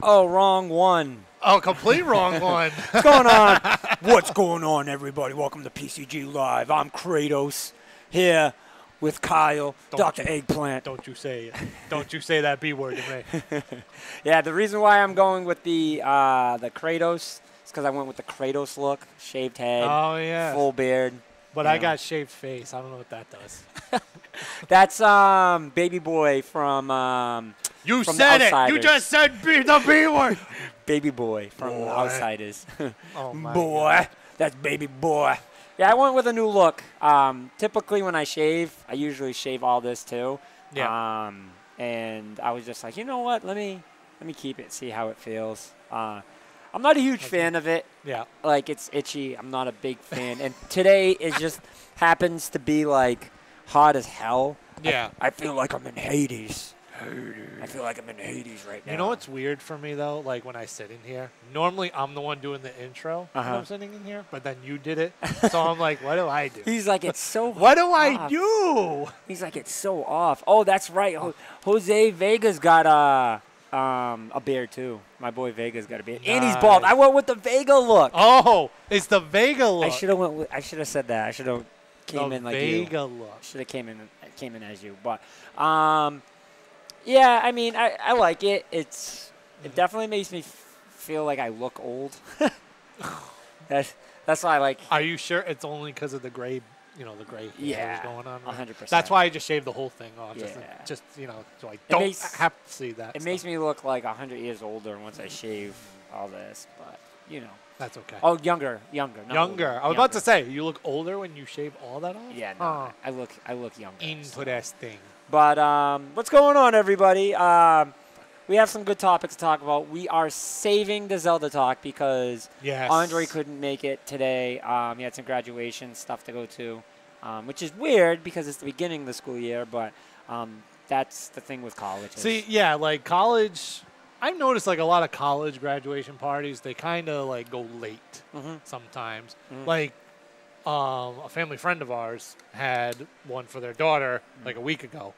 Oh, wrong one. Oh, complete wrong one. What's going on? What's going on, everybody? Welcome to PCG Live. I'm Kratos here with Kyle, Dr. Eggplant. Don't you say that B word to me. Yeah, the reason why I'm going with the Kratos is because I went with the Kratos look, shaved head, Oh yeah. full beard. But I got shaved face. I don't know what that does. That's Baby Boy from You from said the it. You Outsiders. just said the B word. Baby Boy from Boy. The Outsiders. Oh my Boy, God. that's Baby Boy. Yeah, I went with a new look. Typically when I shave, I usually shave all this too. Yeah. And I was just like, you know what? Let me keep it, see how it feels. I'm not a huge fan of it. Yeah. Like, it's itchy. I'm not a big fan. And today it just happens to be like hot as hell. Yeah. I feel like I'm in Hades. I feel like I'm in Hades right now. You know what's weird for me though? Like when I sit in here, normally I'm the one doing the intro when Uh-huh. I'm sitting in here, but then you did it. So I'm like, what do I do? He's like, it's so What do I off. do? He's like, it's so off. Oh, that's right. Jose Vega's got a beard too. My boy Vega's got a beard, and he's bald. I went with the Vega look. Oh, it's the Vega look. I should have said that. I should have came the in like you. Vega look. Should have came in as you. But yeah, I mean, I like it. It definitely makes me feel like I look old. that's why I like. Are you sure it's only because of the gray? You know, the gray hair Yeah, going on. 100%. That's why I just shaved the whole thing off. Yeah. Just so I don't have to see that. It makes me look like 100 years older once I shave all this, but you know. That's okay. Oh, younger. Not Younger. older, I was about to say, you look older when you shave all that off? Yeah, no, I look younger. Interesting. But what's going on, everybody? We have some good topics to talk about. We are saving the Zelda talk because Andre couldn't make it today. He had some graduation stuff to go to, which is weird because it's the beginning of the school year, but that's the thing with college. See, yeah, like college, I've noticed like a lot of college graduation parties, they kind of like go late sometimes. Like a family friend of ours had one for their daughter like a week ago.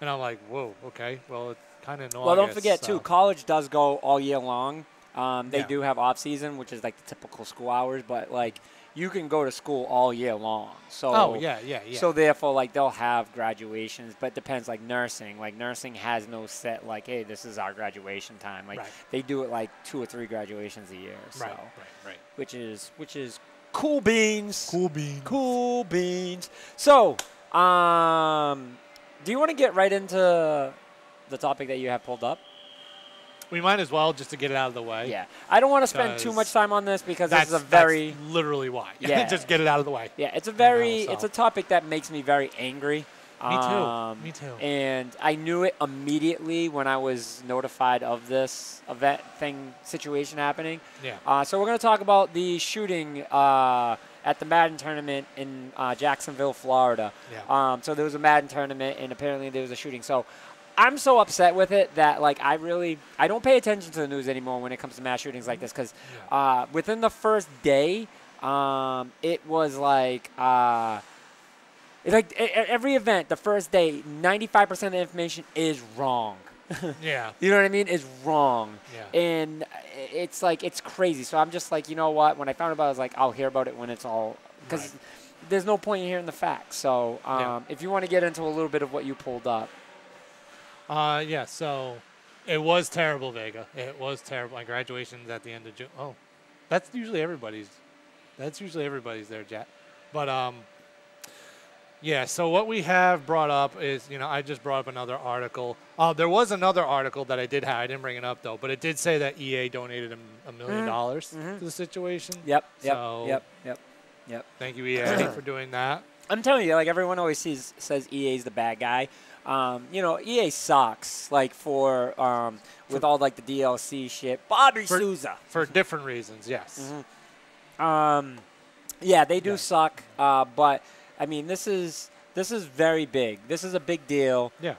And I'm like, whoa, okay, well, it's kind of in August. Well, don't forget, too, college does go all year long. They Yeah. do have off-season, which is like the typical school hours, but like you can go to school all year long. So, yeah. So, therefore, like they'll have graduations, but it depends, like nursing. Like nursing has no set, like, hey, this is our graduation time. Like they do it like 2 or 3 graduations a year. So, Right. Which is cool beans. Cool beans. So, do you want to get right into the topic that you have pulled up? We might as well just to get it out of the way. Yeah. I don't want to spend too much time on this because this is a very... That's literally why. Yeah. Just get it out of the way. Yeah, it's a topic that makes me very angry. Me too. And I knew it immediately when I was notified of this event situation happening. Yeah. So we're going to talk about the shooting at the Madden tournament in Jacksonville, Florida. Yeah. So there was a Madden tournament, and apparently there was a shooting. So I'm so upset with it that like I don't pay attention to the news anymore when it comes to mass shootings like this because within the first day, it was like every event, the first day, 95% of the information is wrong. Yeah. You know what I mean? Is wrong. Yeah. And it's like, it's crazy. So I'm just like, you know what? When I found about it, I was like, I'll hear about it when it's all, because there's no point in hearing the facts. So if you want to get into a little bit of what you pulled up. Yeah, so it was terrible, Vega. It was terrible. My graduation's at the end of June. Oh, that's usually everybody's there, Jack. But, yeah, so what we have brought up is, I just brought up another article. There was another article that I did have. I didn't bring it up, though. But it did say that EA donated $1 million to the situation. Yep. Thank you, EA, for doing that. I'm telling you, like, everyone always says EA's the bad guy. EA sucks, like, with all, like, the DLC shit. Bobby Sousa. For different reasons, yes. Yeah, they do suck, but... I mean, this is very big. This is a big deal. Yeah.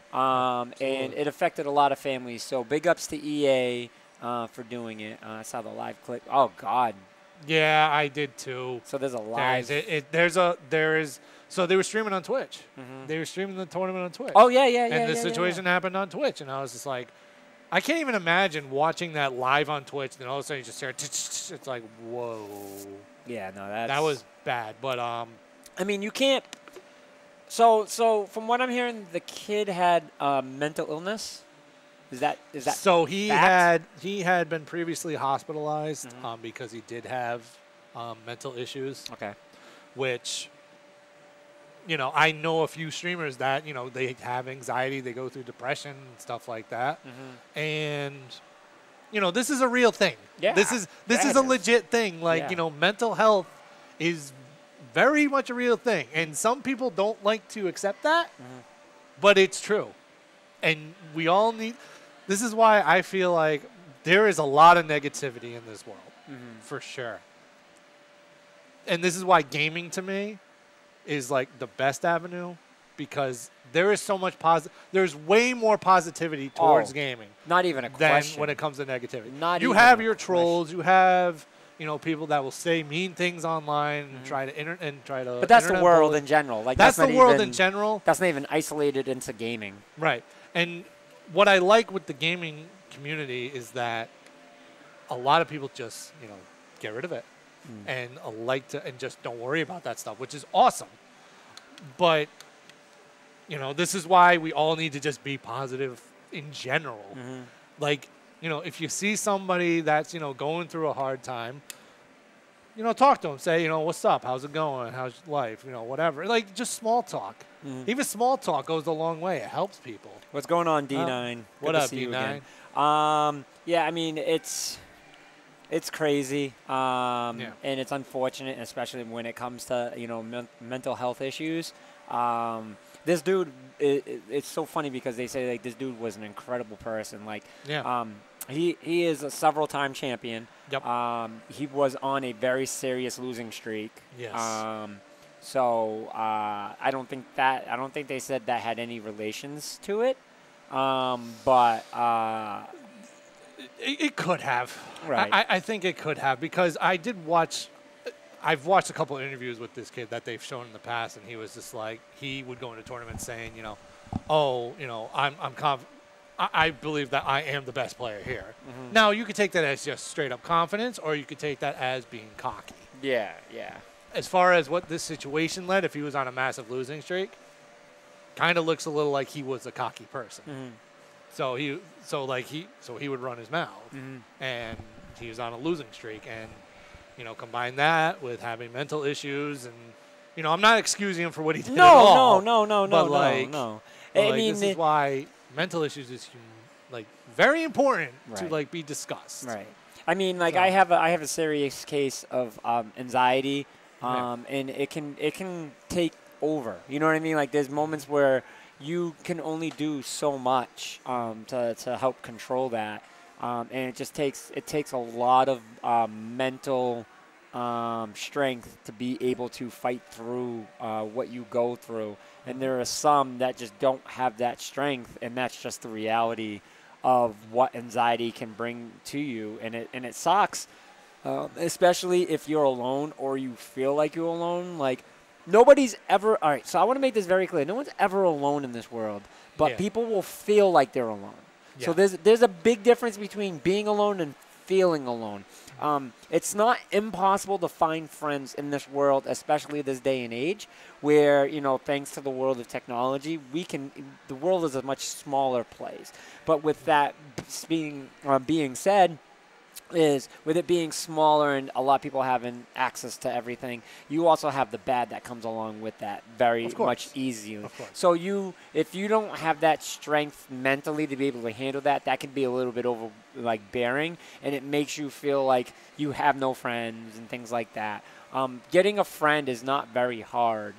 And it affected a lot of families. So big ups to EA for doing it. I saw the live clip. Oh God. Yeah, I did too. So there's a live. So they were streaming on Twitch. They were streaming the tournament on Twitch. Oh yeah. And the situation happened on Twitch, and I was just like, I can't even imagine watching that live on Twitch, and all of a sudden you just hear it's like, whoa. Yeah, no, that was bad. But I mean, you can't. So from what I'm hearing, the kid had mental illness. Is that so he fact? had been previously hospitalized because he did have mental issues. Okay. Which, I know a few streamers that they have anxiety, they go through depression and stuff like that, and this is a real thing. Yeah. This is a legit thing. Like mental health is very much a real thing, and some people don't like to accept that, but it's true, and we all need. This is why I feel like there is a lot of negativity in this world, for sure. And this is why gaming to me is like the best avenue, because there is so much there's way more positivity towards gaming. Not even a question. Than when it comes to negativity. You have your trolls, you have people that will say mean things online and try to. But that's the world in general. Like that's the world in general. That's not even isolated into gaming. Right. And what I like with the gaming community is that a lot of people just get rid of it. And and just don't worry about that stuff, which is awesome. But this is why we all need to just be positive in general. Like if you see somebody that's going through a hard time, talk to them. Say what's up, how's it going, how's life, whatever. Like just small talk. Even small talk goes a long way. It helps people. What's going on, D9? What up, D9? Yeah, I mean it's crazy, and it's unfortunate, especially when it comes to mental health issues. This dude, it's so funny because they say like this dude was an incredible person. Like, he is a several-time champion. Yep. He was on a very serious losing streak. Yes. So I don't think they said that had any relations to it. But. It could have. Right. I think it could have, because I've watched a couple of interviews with this kid that they've shown in the past, and he was just like, he would go into tournaments saying, I'm confident. I believe that I am the best player here. Now, you could take that as just straight up confidence, or you could take that as being cocky. Yeah, yeah. As far as what this situation led, if he was on a massive losing streak, kind of looks a little like he was a cocky person. So he would run his mouth, and he was on a losing streak, and combine that with having mental issues, and I'm not excusing him for what he did at all. No. I mean, this is why mental issues is very important to be discussed. Right. I mean, I have a serious case of anxiety, and it can take over. You know what I mean? Like there's moments where you can only do so much to help control that, and it takes a lot of mental strength to be able to fight through what you go through. And there are some that just don't have that strength, and that's just the reality of what anxiety can bring to you, and it sucks, especially if you're alone or you feel like you're alone. Like. Nobody's ever – all right, so I want to make this very clear. No one's ever alone in this world, but people will feel like they're alone. Yeah. So there's a big difference between being alone and feeling alone. It's not impossible to find friends in this world, especially this day and age, where, thanks to the world of technology, the world is a much smaller place. But with that being said – with it being smaller and a lot of people having access to everything, you also have the bad that comes along with that very much easier. So if you don't have that strength mentally to be able to handle that, that can be a little bit bearing, and it makes you feel like you have no friends and things like that. Getting a friend is not very hard.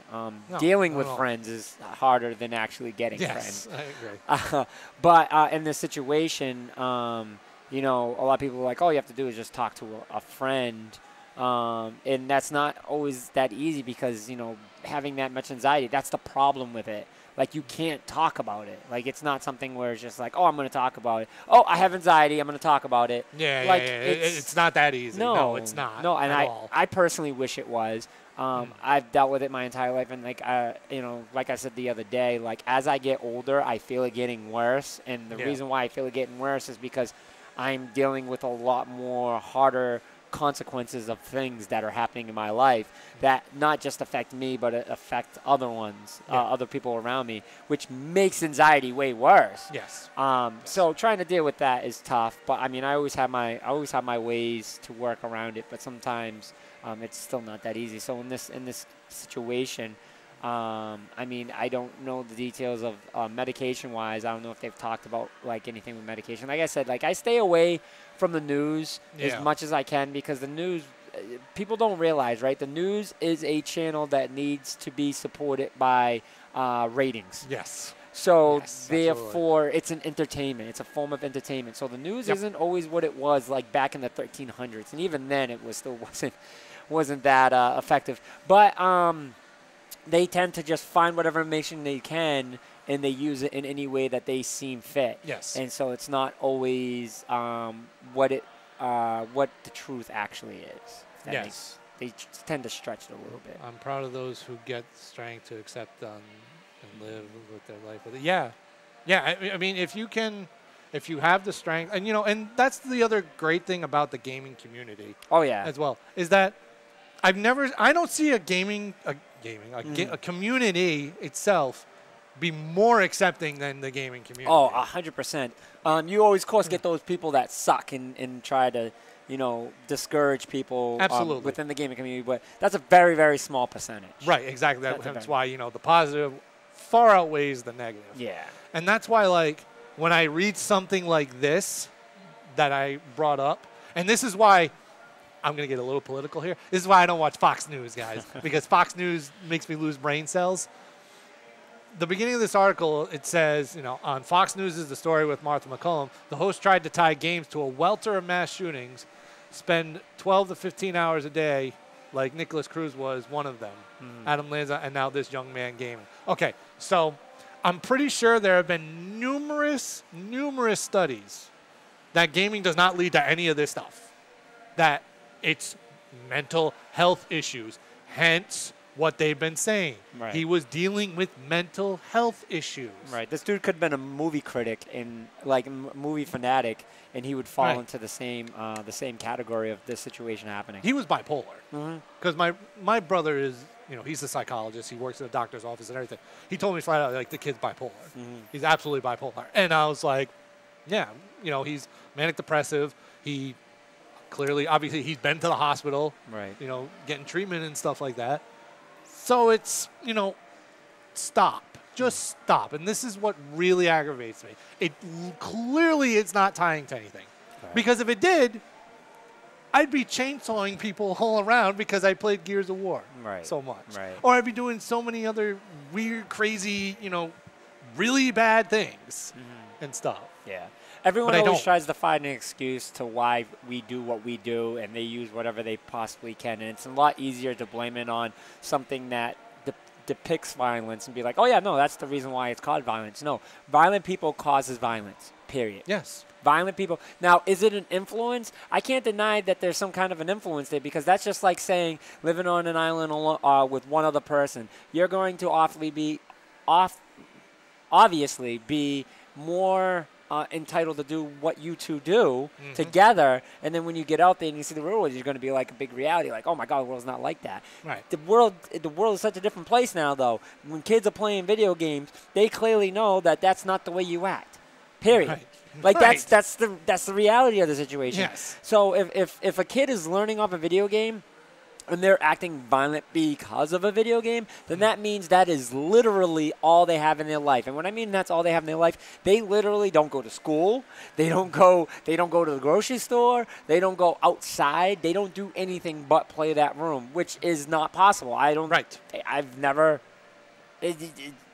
Dealing with friends is harder than actually getting friends. Yes, I agree. But in this situation, a lot of people are like, all you have to do is just talk to a friend. And that's not always that easy because, having that much anxiety, that's the problem with it. like you can't talk about it. Like it's not something where it's just like, oh, I'm going to talk about it. Oh, I have anxiety. I'm going to talk about it. Yeah, like, yeah. It's not that easy. No, it's not. No, and at all. I personally wish it was. I've dealt with it my entire life, and like like I said the other day, like as I get older, I feel it getting worse, and the reason why I feel it getting worse is because I'm dealing with a lot more harder consequences of things that are happening in my life that not just affect me, but affect other ones, other people around me, which makes anxiety way worse. Yes. So trying to deal with that is tough, but I mean, I always have my ways to work around it, but sometimes it's still not that easy. So in this situation, I mean, I don't know the details of medication-wise. I don't know if they've talked about like anything with medication. Like I said, like I stay away from the news as much as I can because the news, people don't realize, right? The news is a channel that needs to be supported by ratings. Yes. So therefore, it's an entertainment. It's a form of entertainment. So the news isn't always what it was like back in the 1300s, and even then, it was still wasn't that effective. But they tend to just find whatever information they can, and they use it in any way that they seem fit. Yes. And so it's not always what the truth actually is. Yes. They tend to stretch it a little bit. I'm proud of those who get strength to accept and live with their life with it. Yeah. Yeah. I mean, if you have the strength, and and that's the other great thing about the gaming community. Oh yeah. As well, is that I don't see a community itself be more accepting than the gaming community. Oh, 100%. You always, of course, get those people that suck and try to, discourage people within the gaming community, but that's a very, very small percentage. Right, exactly. That's why, the positive far outweighs the negative. Yeah. And that's why, like, when I read something like this that I brought up, and this is why I'm going to get a little political here. This is why I don't watch Fox News, guys, because Fox News makes me lose brain cells. The beginning of this article, it says, on Fox News is the story with Martha McCullum. The host tried to tie games to a welter of mass shootings, spend 12 to 15 hours a day, like Nicholas Cruz was one of them, Adam Lanza, and now this young man gaming. Okay, so I'm pretty sure there have been numerous studies that gaming does not lead to any of this stuff, that it's mental health issues, hence what they've been saying. Right. He was dealing with mental health issues. Right. This dude could have been a movie critic and like movie fanatic, and he would fall into the same category of this situation happening. He was bipolar. Because my brother is, he's a psychologist. He works in a doctor's office and everything. He told me flat out, like, the kid's bipolar. He's absolutely bipolar. And I was like, yeah, he's manic depressive. He clearly, obviously, he's been to the hospital. Right. Getting treatment and stuff like that. So it's, stop. Just stop. And this is what really aggravates me. Clearly it's not tying to anything. Right. Because if it did, I'd be chainsawing people all around because I played Gears of War so much. Right. Or I'd be doing so many other weird, crazy, really bad things and stuff. Yeah. Everyone always tries to find an excuse to why we do what we do, and they use whatever they possibly can. And it's a lot easier to blame it on something that depicts violence and be like, oh, yeah, no, that's the reason why it's called violence. No, violent people causes violence, period. Yes. Violent people. Now, is it an influence? I can't deny that there's some kind of an influence there, because that's just like saying living on an island with one other person. You're going to obviously be more entitled to do what you two do together, and then when you get out there and you see the real world, you're going to be like a big reality, like, oh my God, the world's not like that. Right. The world is such a different place now, though. When kids are playing video games, they clearly know that that's not the way you act. Period. Right. Like that's the reality of the situation. Yes. So if a kid is learning off a video game and they're acting violent because of a video game, then that means that is literally all they have in their life. And when I mean that's all they have in their life, they literally don't go to school. They don't go to the grocery store. They don't go outside. They don't do anything but play that room, which is not possible. I've never.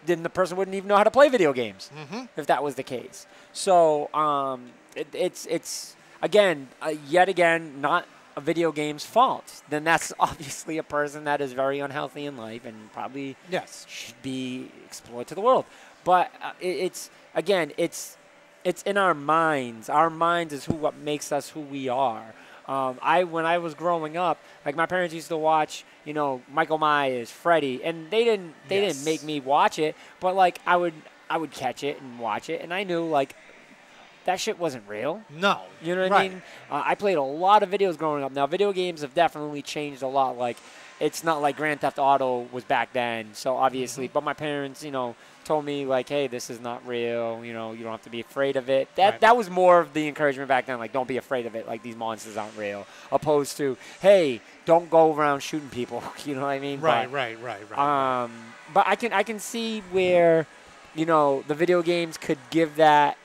Then the person wouldn't even know how to play video games if that was the case. So it's again, yet again, not a video game's fault, then that's obviously a person that is very unhealthy in life and probably should be explored to the world. But it's in our minds. Our minds is what makes us who we are. When I was growing up, like my parents used to watch, Michael Myers, Freddy, and they didn't make me watch it, but like I would catch it and watch it, and I knew like that shit wasn't real. No. You know what I mean? I played a lot of videos growing up. Now, video games have definitely changed a lot. Like, it's not like Grand Theft Auto was back then, so obviously. But my parents, told me, like, hey, this is not real. You don't have to be afraid of it. That was more of the encouragement back then. Like, don't be afraid of it. Like, these monsters aren't real. Opposed to, hey, don't go around shooting people. You know what I mean? Right. But I can see where, the video games could give that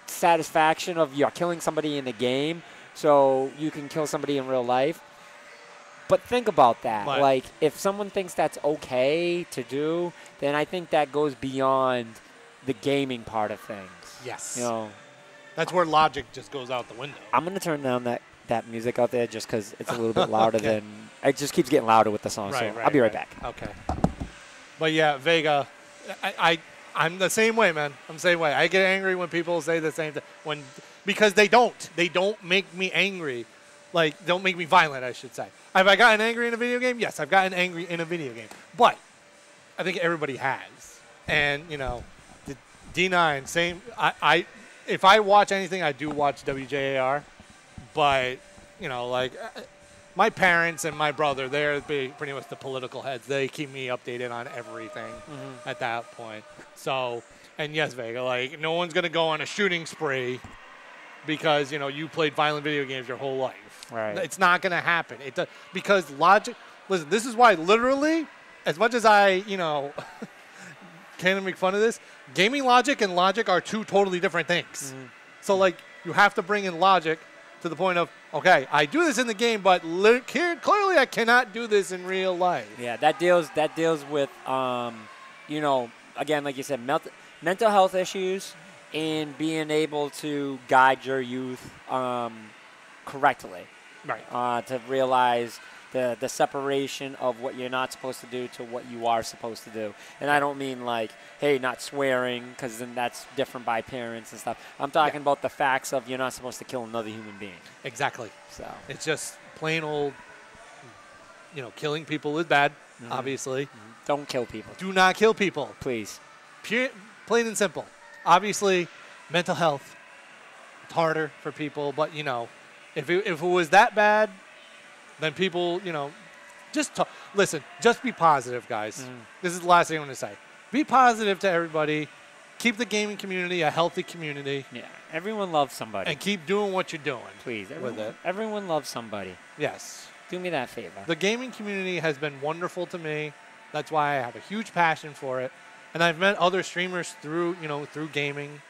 satisfaction of you're killing somebody in the game, so you can kill somebody in real life. But think about that. Like, if someone thinks that's okay to do, then I think that goes beyond the gaming part of things. Yes. That's where logic just goes out the window. I'm going to turn down that music out there just because it's a little bit louder than... It just keeps getting louder with the song, I'll be right back. Okay. But, yeah, Vega, I'm the same way, man. I'm the same way. I get angry when people say the same thing. Because they don't. They don't make me angry. Like, don't make me violent, I should say. Have I gotten angry in a video game? Yes, I've gotten angry in a video game. But I think everybody has. And, the D9, same. If I watch anything, I do watch WJAR. But, my parents and my brother, they're pretty much the political heads. They keep me updated on everything at that point. So, and yes, Vega, like, no one's going to go on a shooting spree because, you played violent video games your whole life. Right. It's not going to happen. Because logic, listen, this is why literally, as much as I, can't make fun of this, gaming logic and logic are two totally different things. So, like, you have to bring in logic to the point of, okay, I do this in the game, but clearly I cannot do this in real life. Yeah, that deals with, again, like you said, mental health issues and being able to guide your youth correctly. Right. To realize the separation of what you're not supposed to do to what you are supposed to do. And I don't mean like, hey, not swearing, because then that's different by parents and stuff. I'm talking about the facts of you're not supposed to kill another human being. Exactly. So it's just plain old, killing people is bad, obviously. Don't kill people. Do not kill people. Please. Plain and simple. Obviously, mental health, it's harder for people, but, if it was that bad, then people, just talk. Listen, just be positive, guys. This is the last thing I'm going to say. Be positive to everybody. Keep the gaming community a healthy community. Yeah, everyone loves somebody. And keep doing what you're doing. Please, everyone loves somebody. Yes. Do me that favor. The gaming community has been wonderful to me. That's why I have a huge passion for it. And I've met other streamers through gaming.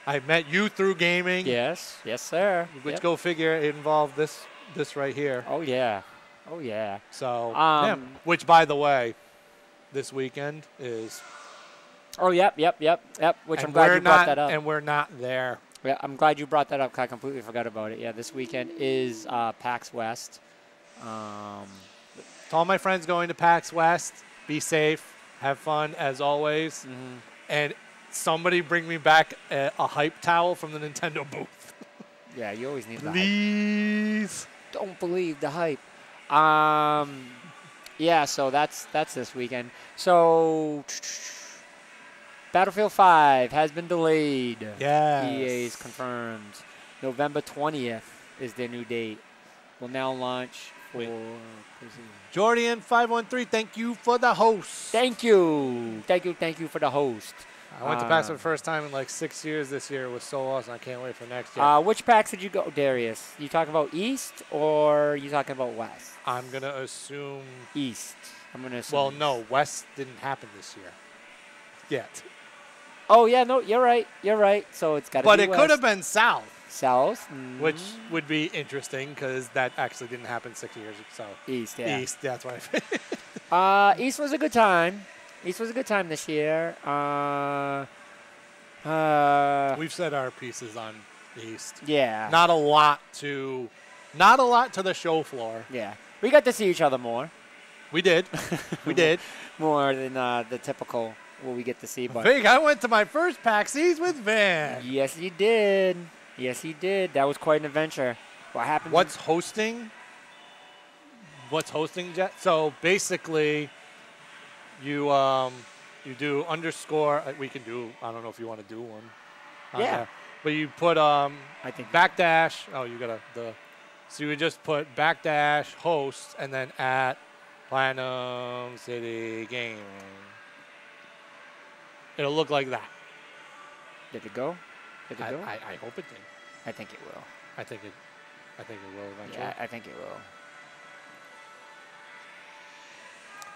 I've met you through gaming. Yes, sir. Which, go figure, it involved this right here. Oh, yeah. So, which, by the way, this weekend is... Oh, yep. Which I'm glad you brought that up. And we're not there. Yeah, I'm glad you brought that up because I completely forgot about it. Yeah, this weekend is PAX West. To all my friends going to PAX West, be safe, have fun, as always. And somebody bring me back a hype towel from the Nintendo booth. Yeah, you always need the hype. Please. Don't believe the hype. Yeah, so that's this weekend. So Battlefield 5 has been delayed. Yes. EA's confirmed. November 20th is their new date. Will now launch for... Jordan513, thank you for the host. Thank you for the host. I went to PAX for the first time in like 6 years this year. It was so awesome. I can't wait for next year. Which PAX did you go, Darius? You talking about East or you talking about West? I'm going to assume... East. I'm going to assume... Well, no. West didn't happen this year. Yet. Oh, yeah. No, you're right. So it's got to be But it West. could have been South. South? Which would be interesting because that actually didn't happen 6 years ago. So East, yeah. East, that's what I East was a good time. East was a good time this year. We've said our pieces on East. Yeah. Not a lot to Not a lot to the show floor. Yeah. We got to see each other more. We did. We did. More than the typical what we get to see. But Vic, I went to my first PAX East with Van. Yes, you did. Yes, you did. That was quite an adventure. What happened? What's hosting, Jet? So basically, you do underscore. We can do. I don't know if you want to do one. Yeah. There. But you put I think backdash. Oh, you gotta the. So you would just put backdash host and then at Platinum City Gaming. It'll look like that. Did it go? Did it go? I hope it did. I think it will. I think it will eventually. Yeah, I think it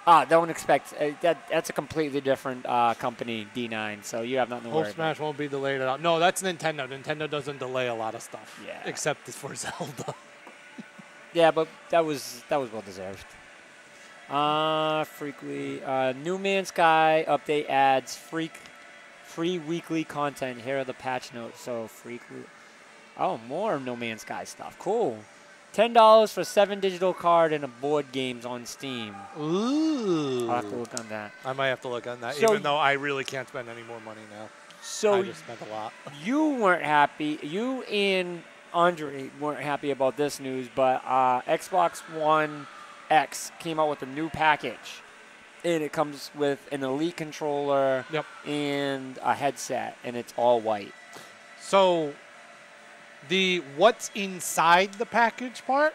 will. Don't expect that's a completely different company, D9. So you have nothing to worry Hope Smash won't be delayed at all. No, that's Nintendo. Nintendo doesn't delay a lot of stuff. Yeah. Except for Zelda. Yeah, but that was well deserved. New Man's Sky update adds free weekly content. Here are the patch notes. So oh, more No Man's Sky stuff. Cool. $10 for 7 digital card and a board games on Steam. Ooh. I'll have to look on that. I might have to look on that, So even though I really can't spend any more money now. So I just spent a lot. You weren't happy. You and Andre weren't happy about this news, but Xbox One X came out with a new package. And it comes with an Elite controller and a headset, and it's all white. So the what's inside the package part,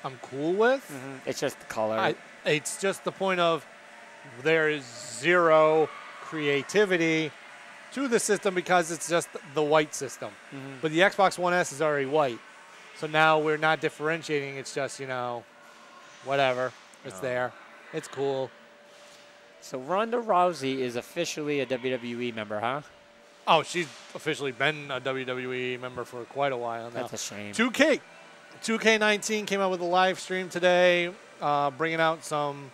I'm cool with. It's just the color. It's just the point of there is zero creativity to the system because it's just the white system. But the Xbox One S is already white. So now we're not differentiating. It's just, whatever. It's there. It's cool. So Ronda Rousey is officially a WWE member, huh? Oh, she's officially been a WWE member for quite a while now. That's a shame. 2K19 came out with a live stream today, bringing out some,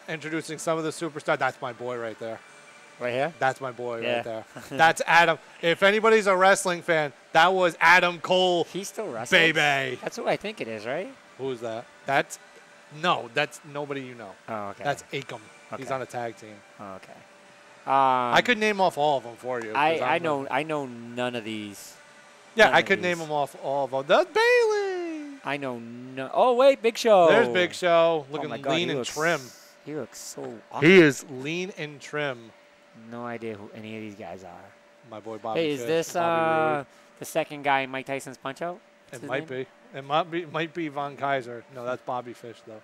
introducing some of the superstars. That's my boy right there. Right here? That's my boy right there. That's Adam. If anybody's a wrestling fan, that was Adam Cole. He still wrestles? Baby. That's who I think it is, right? Who's that? That's nobody you know. Oh, okay. That's Akam. Okay. He's on a tag team. Oh, okay. I could name off all of them for you. I know none of these. Yeah, I could name them off all of them. That's Bailey. I know no. Oh wait, Big Show. There's Big Show, looking lean and trim. He looks so awesome. He is lean and trim. No idea who any of these guys are. My boy Bobby. Hey, is Fish, this the second guy in Mike Tyson's Punch-Out? It might be. It might be Von Kaiser. No, that's Bobby Fish though.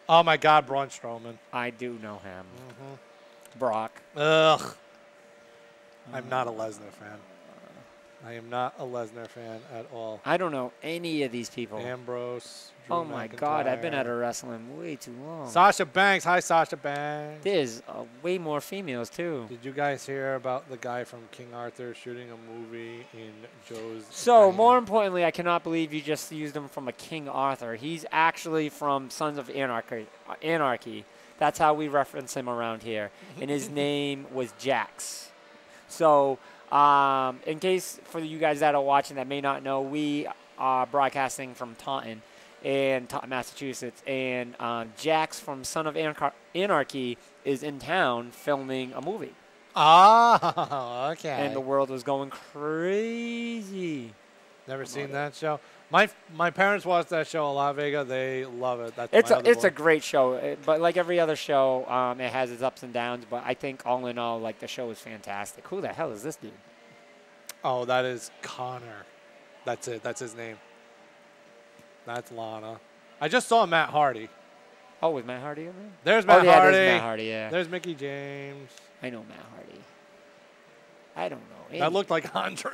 Oh my God, Braun Strowman. I do know him. Brock. Ugh. I'm not a Lesnar fan. I am not a Lesnar fan at all. I don't know any of these people. Ambrose. Drew Oh my God, I've been out of wrestling way too long. Sasha Banks. Hi, Sasha Banks. There's way more females too. Did you guys hear about the guy from King Arthur shooting a movie in Joe's? So more importantly, I cannot believe you just used him from a King Arthur. He's actually from Sons of Anarchy. That's how we reference him around here. And his name was Jax. So in case for you guys that are watching that may not know, we are broadcasting from Taunton, Massachusetts. And Jax from Son of Anarchy is in town filming a movie. Ah, okay. And the world was going crazy. Never seen that show. My parents watch that show a lot, Vega. They love it. It's a great show, but like every other show, it has its ups and downs. But I think all in all, like the show is fantastic. Who the hell is this dude? Oh, that is Connor. That's it. That's his name. That's Lana. I just saw Matt Hardy. Oh, was Matt Hardy in there? There's Matt Hardy. There's Matt Hardy. Yeah. There's Mickey James. I know Matt Hardy. I don't know. That looked like Andre.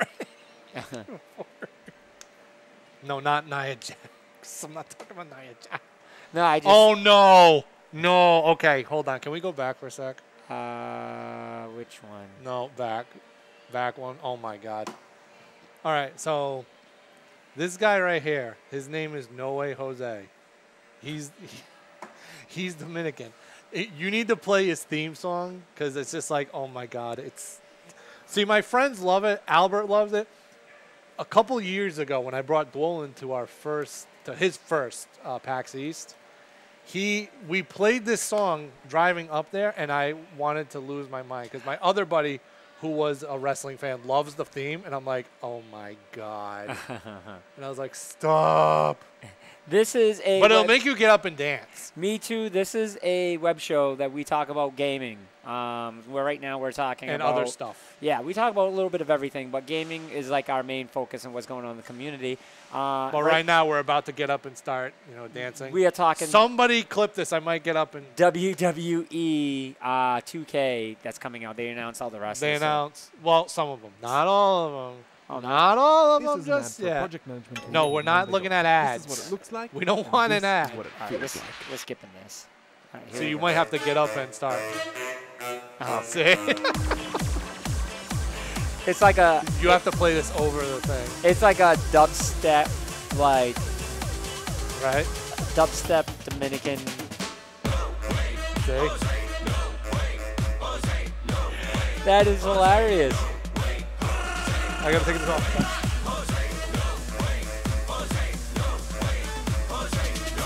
No, not Nia Jax. I'm not talking about Nia Jax. No, I just. Oh, no. No. Okay, hold on. Can we go back for a sec? Which one? No, back. Back one. Oh, my God. All right, so this guy right here, his name is No Way Jose. He's Dominican. You need to play his theme song because it's just like, oh, my God. See, my friends love it. Albert loves it. a couple years ago when I brought Dwolin to his first PAX East, we played this song driving up there, and I wanted to lose my mind because my other buddy, who was a wrestling fan, loves the theme, and I'm like, oh my God. And I was like, stop. This is a But it'll make you get up and dance. Me too. This is a web show that we talk about gaming. Where right now we're talking and about other stuff. Yeah, we talk about a little bit of everything, but gaming is like our main focus and what's going on in the community. But right now we're about to get up and start, dancing. We are talking. Somebody clip this. I might get up and. WWE 2K that's coming out. They announced all the rest. They announced. Well, some of them, not all of them. Oh, not all of them just yet. Project management. No, we're not looking at ads. This is what it looks like. We don't want an ad. What it All feels right, like. we're skipping this. All right, So you might have to get up and start. See? It's like a. You have to play this over the thing. It's like a dubstep, like. Right? Dubstep Dominican. See? That is hilarious. I gotta take this off.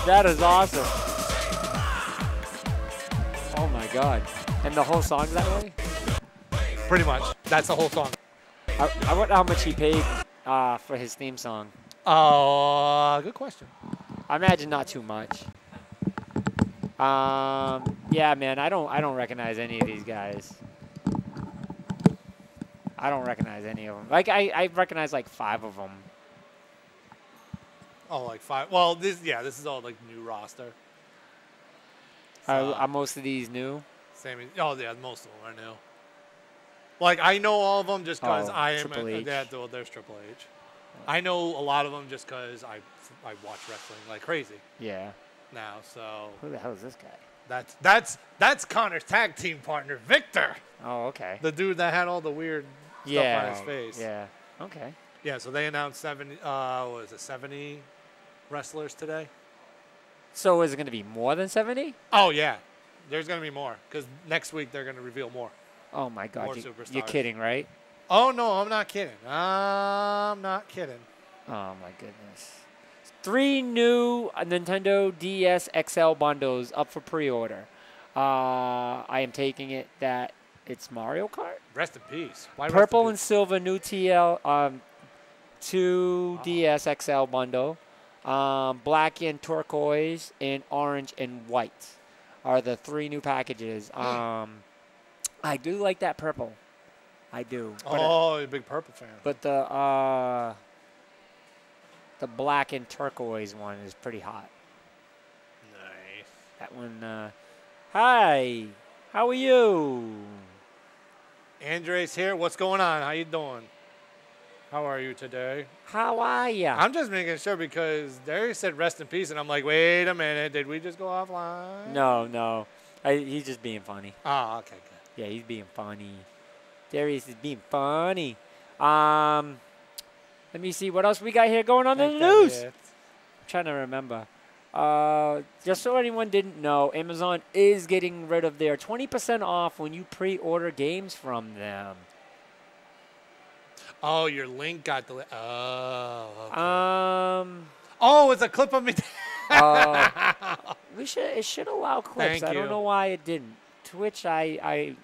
That is awesome. Oh my God. And the whole song's that way? Pretty much. That's the whole song. I wonder how much he paid for his theme song. Oh, good question. I imagine not too much. Yeah, man, I don't recognize any of these guys. I don't recognize any of them. Like I recognize like 5 of them. Oh, like 5. Well, this is all like new roster. Are most of these new? Same. Oh yeah, most of them are new. Like I know all of them just because I am. Triple H. There's Triple H. I know a lot of them just because I watch wrestling like crazy. Yeah. Now, so. Who the hell is this guy? That's Connor's tag team partner, Victor. Oh, okay. The dude that had all the weird stuff on his face. Yeah. Okay. Yeah. So they announced 70 wrestlers today. So is it going to be more than 70? Oh yeah, there's gonna be more because next week they're gonna reveal more. Oh my God, More you're kidding, right? Oh no, I'm not kidding. I'm not kidding. Oh my goodness. 3 new Nintendo DS XL bundles up for pre-order. I am taking it that it's Mario Kart. Rest in peace. Why Purple and silver new TL 2 DS XL bundle. Black and turquoise and orange and white are the 3 new packages. I do like that purple. I do. Oh, you're a big purple fan. But the black and turquoise one is pretty hot. Nice. That one. Hi. How are you? Andres here. What's going on? How you doing? How are you today? How are ya? I'm just making sure because Darius said rest in peace, and I'm like, wait a minute. Did we just go offline? No. He's just being funny. Oh, okay, good. Yeah, he's being funny. Darius is being funny. Let me see what else we got here going on in the news. I'm trying to remember. Just so anyone didn't know, Amazon is getting rid of their 20% off when you pre-order games from them. Oh, your link got delayed. Oh, okay. Oh, it's a clip of me. It should allow clips. Thank I don't you. know why it didn't. Twitch, I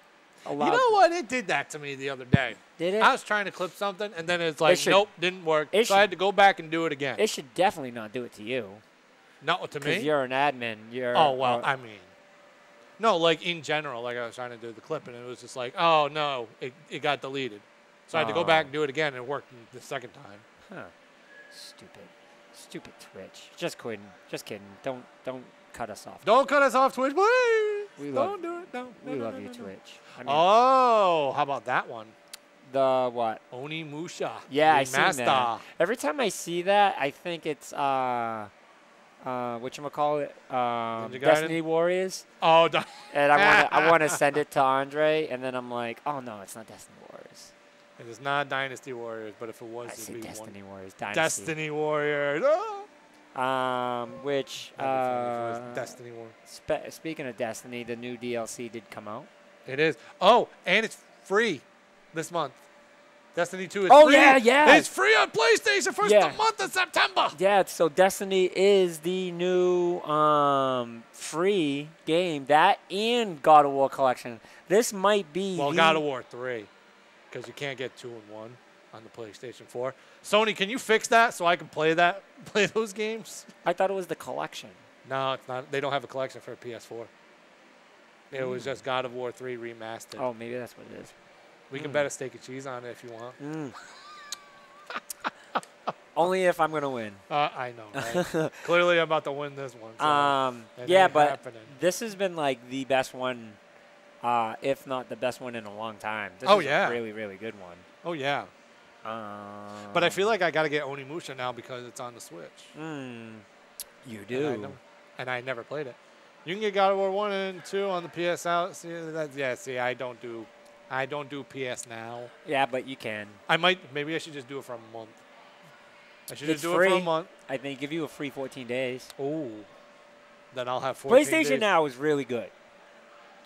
allowed. You know what? It did that to me the other day. Did it? I was trying to clip something, and then it's like, should- nope, didn't work. it So I had to go back and do it again. It should definitely not do it to you. Not to me? Because you're an admin. Oh, well, I mean. No, like in general, like I was trying to do the clip, and it was just like, oh, no, it got deleted. So I had to go back and do it again, and it worked the second time. Huh. Stupid Twitch. Just kidding. Don't cut us off. Don't cut us off, Twitch, please. Don't do it. No. We love you, Twitch. I mean, Oh, how about that one? the what? Onimusha. Yeah, I see Remaster. that. Every time I see that, I think it's whatchamacallit? Destiny Warriors. Oh, And I wanna send it to Andre, and then I'm like, oh no, it's not Destiny Warriors. it is not Dynasty Warriors, but if it was, I it'd say be Destiny one. Warriors. Dynasty. Destiny Warriors. Oh. Which That'd be funny if it was Destiny Warriors. Speaking of Destiny, the new DLC did come out. It is. Oh, and it's free this month. Destiny 2 is oh, free. yeah. It's free on PlayStation for the month of September. Yeah, so Destiny is the new free game. That and God of War collection. This might be God of War 3, because you can't get 2 in 1 on the PlayStation 4. Sony, can you fix that so I can play those games? I thought it was the collection. No, it's not. They don't have a collection for PS4. It was just God of War 3 remastered. Oh, maybe that's what it is. We can bet a steak and cheese on it if you want. Only if I'm going to win. I know, right? Clearly, I'm about to win this one. So yeah, but happening. This has been like the best one, if not the best one in a long time. This is a really, really good one. Oh, yeah. But I feel like I got to get Onimusha now because it's on the Switch. You do. And I never played it. You can get God of War 1 and 2 on the PS out. See, I don't do PS Now. Yeah, but you can. Maybe I should just do it for a month. I should It's just do free. it for a month. I think give you a free 14 days. Oh. Then I'll have 14 PlayStation days. Now is really good.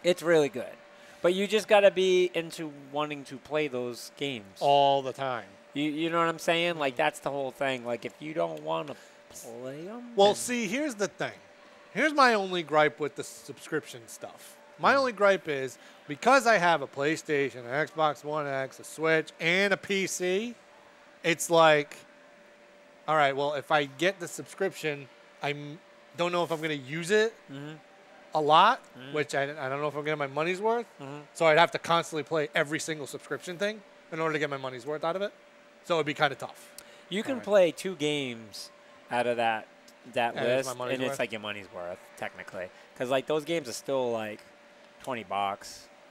It's really good. But you just got to be into wanting to play those games. All the time. You know what I'm saying? Like, that's the whole thing. Like, if you don't want to play them. Well, see, here's the thing. Here's my only gripe with the subscription stuff. My only gripe is because I have a PlayStation, an Xbox One X, a Switch, and a PC, it's like, all right, well, if I get the subscription, I don't know if I'm going to use it a lot, which I don't know if I'm getting my money's worth. So I'd have to constantly play every single subscription thing in order to get my money's worth out of it. So it'd be kind of tough. You can play 2 games out of that list, and worth? it's like your money's worth, technically. Because, like, those games are still, like, $20.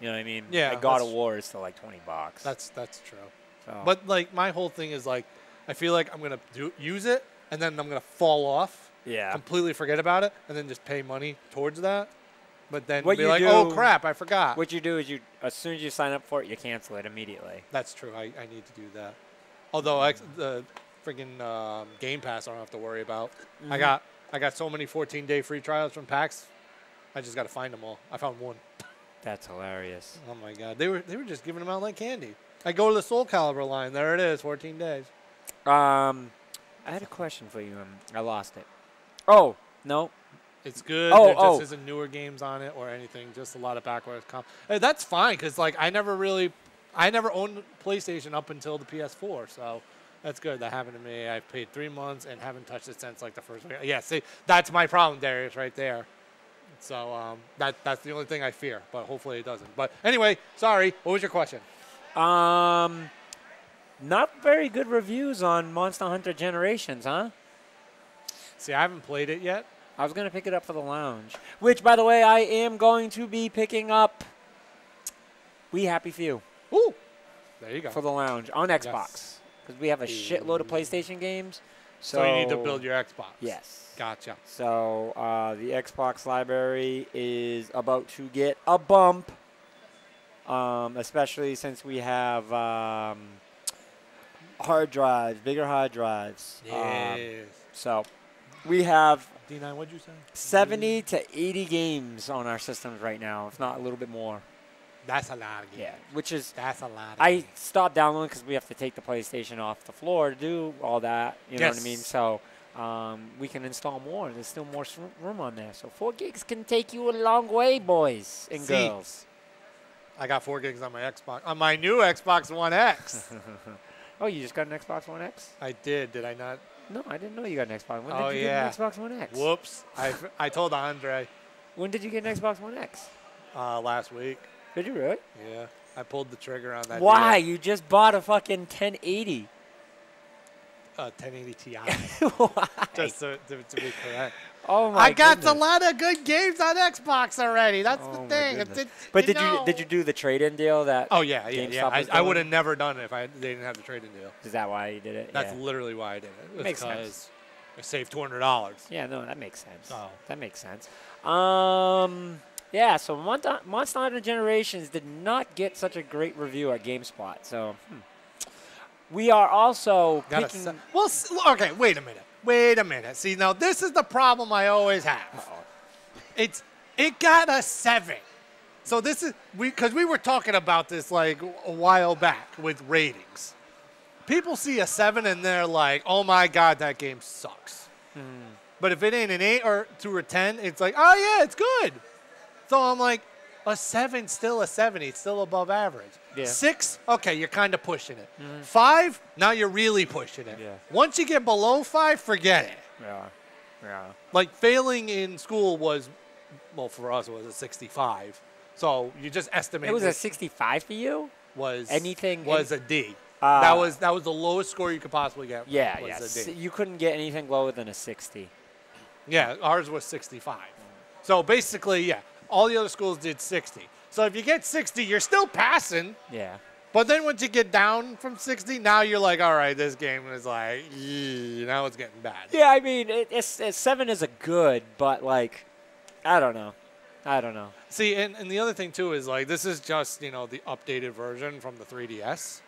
You know what I mean? Yeah. Like God of War is still, like, $20. That's true. So. But, like, my whole thing is, like, I feel like I'm going to use it, and then I'm going to fall off. Yeah. Completely forget about it, and then just pay money towards that. But then what be you like, do, oh, crap, I forgot. What you do is as soon as you sign up for it, you cancel it immediately. That's true. I need to do that. Although the freaking Game Pass I don't have to worry about. I got so many 14-day free trials from PAX. I just got to find them all. I found one. That's hilarious. Oh my God, they were just giving them out like candy. I go to the Soul Calibur line. There it is, 14 days. I had a question for you. I lost it. Oh no. It's good. There just isn't newer games on it or anything. Just a lot of backwards comp. Hey, that's fine because like I never owned PlayStation up until the PS4, so that's good. That happened to me. I paid 3 months and haven't touched it since like the first week. Yeah, see, that's my problem, Darius, right there. So that's the only thing I fear, but hopefully it doesn't. But anyway, sorry. What was your question? Not very good reviews on Monster Hunter Generations, huh? See, I haven't played it yet. I was going to pick it up for the lounge, which, by the way, I am going to be picking up We Happy Few. Ooh, there you go. For the lounge on Xbox. Because we have a shitload of PlayStation games. So you need to build your Xbox. Yes. Gotcha. So the Xbox library is about to get a bump, especially since we have hard drives, bigger hard drives. Yes. So we have D9, what'd you say? 70 to 80 games on our systems right now, if not a little bit more. That's a lot of games. Yeah, which is... That's a lot of games. I stopped downloading because we have to take the PlayStation off the floor to do all that. You know what I mean? So we can install more. There's still more room on there. So 4 gigs can take you a long way, boys and girls. I got 4 gigs on my Xbox. On my new Xbox One X. Oh, you just got an Xbox One X? I did. Did I not? No, I didn't know you got an Xbox. When did you get an Xbox One X? Whoops. I told Andre. When did you get an Xbox One X? Last week. Did you really? Yeah. I pulled the trigger on that. Why? Deal. You just bought a fucking 1080. 1080 Ti. Why? Just to be correct. Oh my! I got a lot of good games on Xbox already. That's the thing. But did you do the trade-in deal that? Oh yeah. I would have never done it if they didn't have the trade-in deal. Is that why you did it? That's literally why I did it. Makes sense. I saved $200. Yeah, no, that makes sense. Oh. That makes sense. Yeah. So Monster Hunter Generations did not get such a great review at GameSpot. So we are also picking. Well, okay. Wait a minute. See, now this is the problem I always have. It got a 7. So this is because we were talking about this like a while back with ratings. people see a 7 and they're like, oh my God, that game sucks. But if it ain't an 8 or 2 or 10, it's like, oh yeah, it's good. So I'm like, a 7's still a 7. It's still above average. Yeah. 6, okay, you're kind of pushing it. 5, now you're really pushing it. Yeah. Once you get below 5, forget it. Yeah. Like failing in school was, well, for us it was a 65. So you just estimate. It was a 65 for you? Was anything was a D. That was the lowest score you could possibly get. Yeah, was a D. You couldn't get anything lower than a 60. Yeah, ours was 65. So basically, yeah, all the other schools did 60. So if you get 60, you're still passing. Yeah. But then once you get down from 60, now you're like, all right, this game is like, now it's getting bad. Yeah, I mean, 7 is a good, but like, I don't know. See, and the other thing, too, is like this is just, the updated version from the 3DS.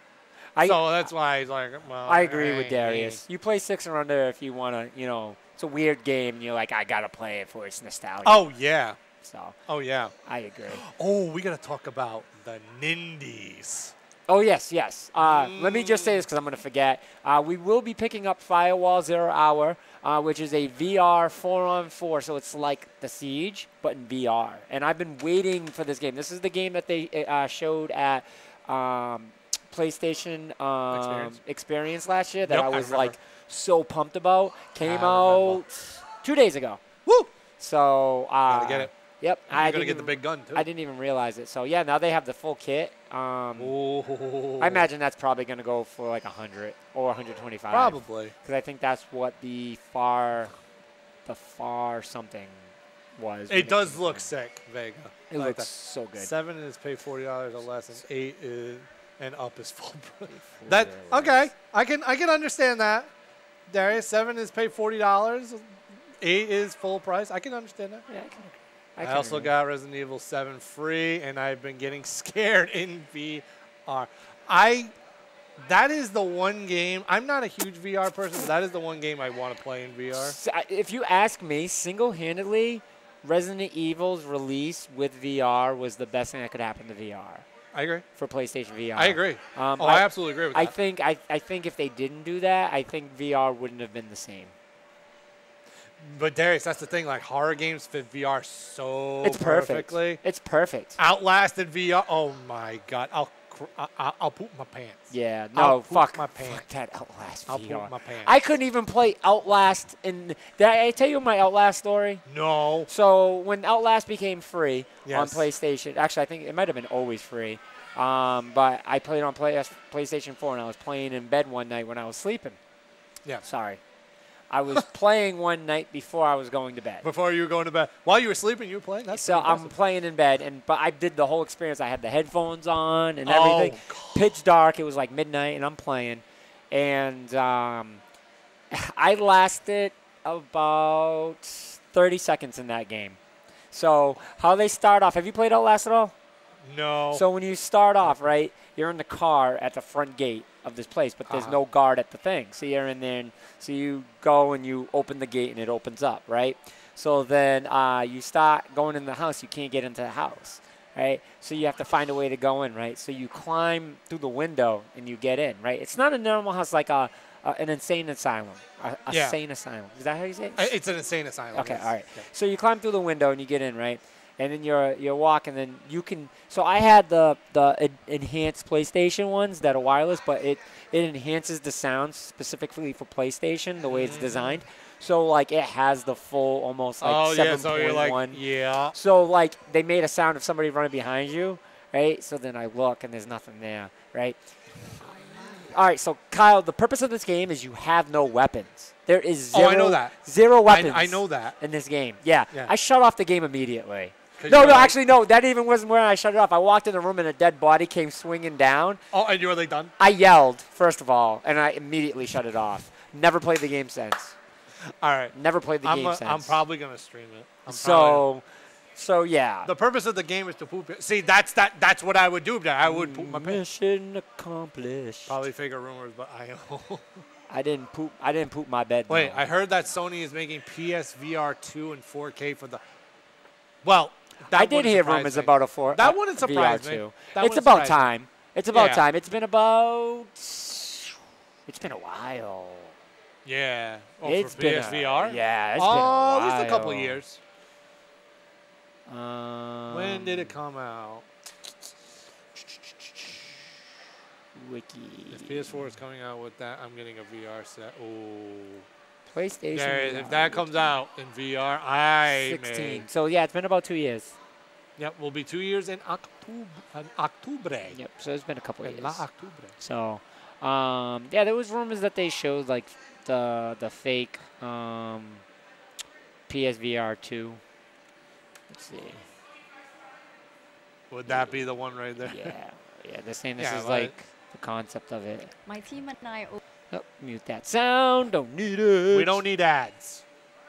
So that's why it's like, well. I agree with Darius. You play 6 or under if you want to, it's a weird game. And you're like, I got to play it for its nostalgia. Oh, yeah. So. Oh, yeah. I agree. Oh, we got to talk about the Nindies. Oh, yes. Let me just say this because I'm going to forget. We will be picking up Firewall 0 Hour, which is a VR 4-on-4, so it's like The Siege, but in VR. And I've been waiting for this game. This is the game that they showed at PlayStation Experience last year that I was like so pumped about. Came out 2 days ago. Woo! So gotta get it. Yep. You're gonna get the big gun too. I didn't even realize it. So yeah, now they have the full kit. I imagine that's probably gonna go for like 100 or 125. Probably. Because I think that's what the far something was. It does look sick, Vega. It looks so good. 7 is pay $40 or less, and 8 is and up is full price. That okay? I can understand that. Darius, 7 is pay $40. 8 is full price. I can understand that. Yeah, I also got Resident Evil 7 free, and I've been getting scared in VR. That is the one game. I'm not a huge VR person, but that is the one game I want to play in VR. If you ask me, single-handedly, Resident Evil's release with VR was the best thing that could happen to VR. I agree. For PlayStation VR. I agree. I absolutely agree with that. I think if they didn't do that, I think VR wouldn't have been the same. But Darius, that's the thing. Like horror games fit VR so perfectly. It's perfect. Outlast in VR. Oh my God! I'll poop my pants. Yeah. No. Fuck my pants. Fuck that Outlast VR. I'll poop my pants. I couldn't even play Outlast. Did I tell you my Outlast story? No. So when Outlast became free on Yes. PlayStation, actually I think it might have been always free. But I played on PlayStation 4, and I was playing in bed one night when I was sleeping. Yeah. Sorry. I was playing one night before I was going to bed. Before you were going to bed. While you were sleeping, you were playing? That's so I'm playing in bed, but I did the whole experience. I had the headphones on and everything. Pitch dark. It was like midnight, and I'm playing. And I lasted about 30 seconds in that game. So how they start off. Have you played Outlast at all? No. So when you start off, right, you're in the car at the front gate of this place, but there's no guard at the thing. So you're in there, and so you go and you open the gate, and it opens up, right? So then you start going in the house. You can't get into the house, right? So you have to find a way to go in, right? So you climb through the window, and you get in, right? It's not a normal house like an insane asylum. A sane asylum. Is that how you say it? It's an insane asylum. Okay, yes. all right. Yeah. So you climb through the window, and you get in, right? And then you're walking, then you can. So I had the enhanced PlayStation ones that are wireless, but it enhances the sound specifically for PlayStation the way it's designed. So like it has the full almost like 7.1. So you're like, yeah. So like they made a sound of somebody running behind you, right? So then I look and there's nothing there, right? All right, so Kyle, the purpose of this game is you have no weapons. There is zero. I know that. Zero weapons. I know that in this game. Yeah. Yeah. I shut off the game immediately. No, actually, no. That even wasn't where I shut it off. I walked in the room and a dead body came swinging down. Oh, and you were like done? I yelled, first of all, and I immediately shut it off. Never played the game since. All right. Never played the game since. I'm probably going to stream it. So, yeah. The purpose of the game is to poop it. See, that's what I would do. I would poop my pants. Mission accomplished. Probably fake rumors, but I know. I didn't poop my bed. Wait, I heard that Sony is making PSVR 2 and 4K for the. Well, I did hear rumors about a That wouldn't surprise VR2. me. It's about time. It's about time. It's been about It's been a while. Yeah. Oh, It's for been PSVR? Yeah, it's been a while. At least a couple of years. When did it come out? Wiki. If PS4 is coming out with that, I'm getting a VR set. Oh. PlayStation. If that comes out in VR, I 16. may. So yeah, it's been about 2 years. Yep, will be 2 years in Octubre. Yep. So it's been a couple of years. Octubre. So, yeah, there was rumors that they showed like the fake PSVR 2. Let's see. Would that be the one right there? Yeah. Yeah, they're saying this is like the concept of it. My team and I. Oh, mute that sound. Don't need it. We don't need ads.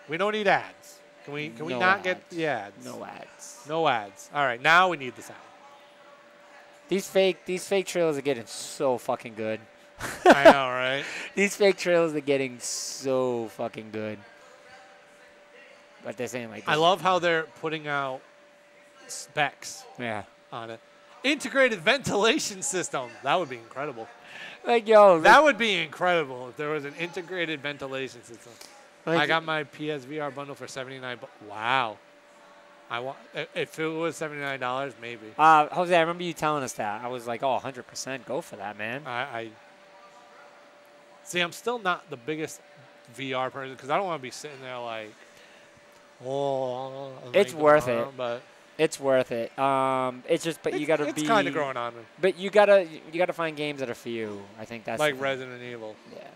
We don't need ads. Can we No not ads. get the ads? No ads. No ads. All right, now we need the sound. These fake trailers are getting so fucking good. I know, right? These fake trailers are getting so fucking good. But they're saying like this. I love how they're putting out specs on it. Integrated ventilation system. That would be incredible. Like, yo. That would be incredible if there was an integrated ventilation system. Like, I got my PSVR bundle for $79. Wow. If it was $79, maybe. Jose, I remember you telling us that. I was like, oh, 100%, go for that, man. See, I'm still not the biggest VR person because I don't want to be sitting there like, oh. It's worth it. But it's worth it. It's just, but you gotta be. It's kind of growing on me. But you gotta find games that are for you. I think that's like Resident Evil. Yeah,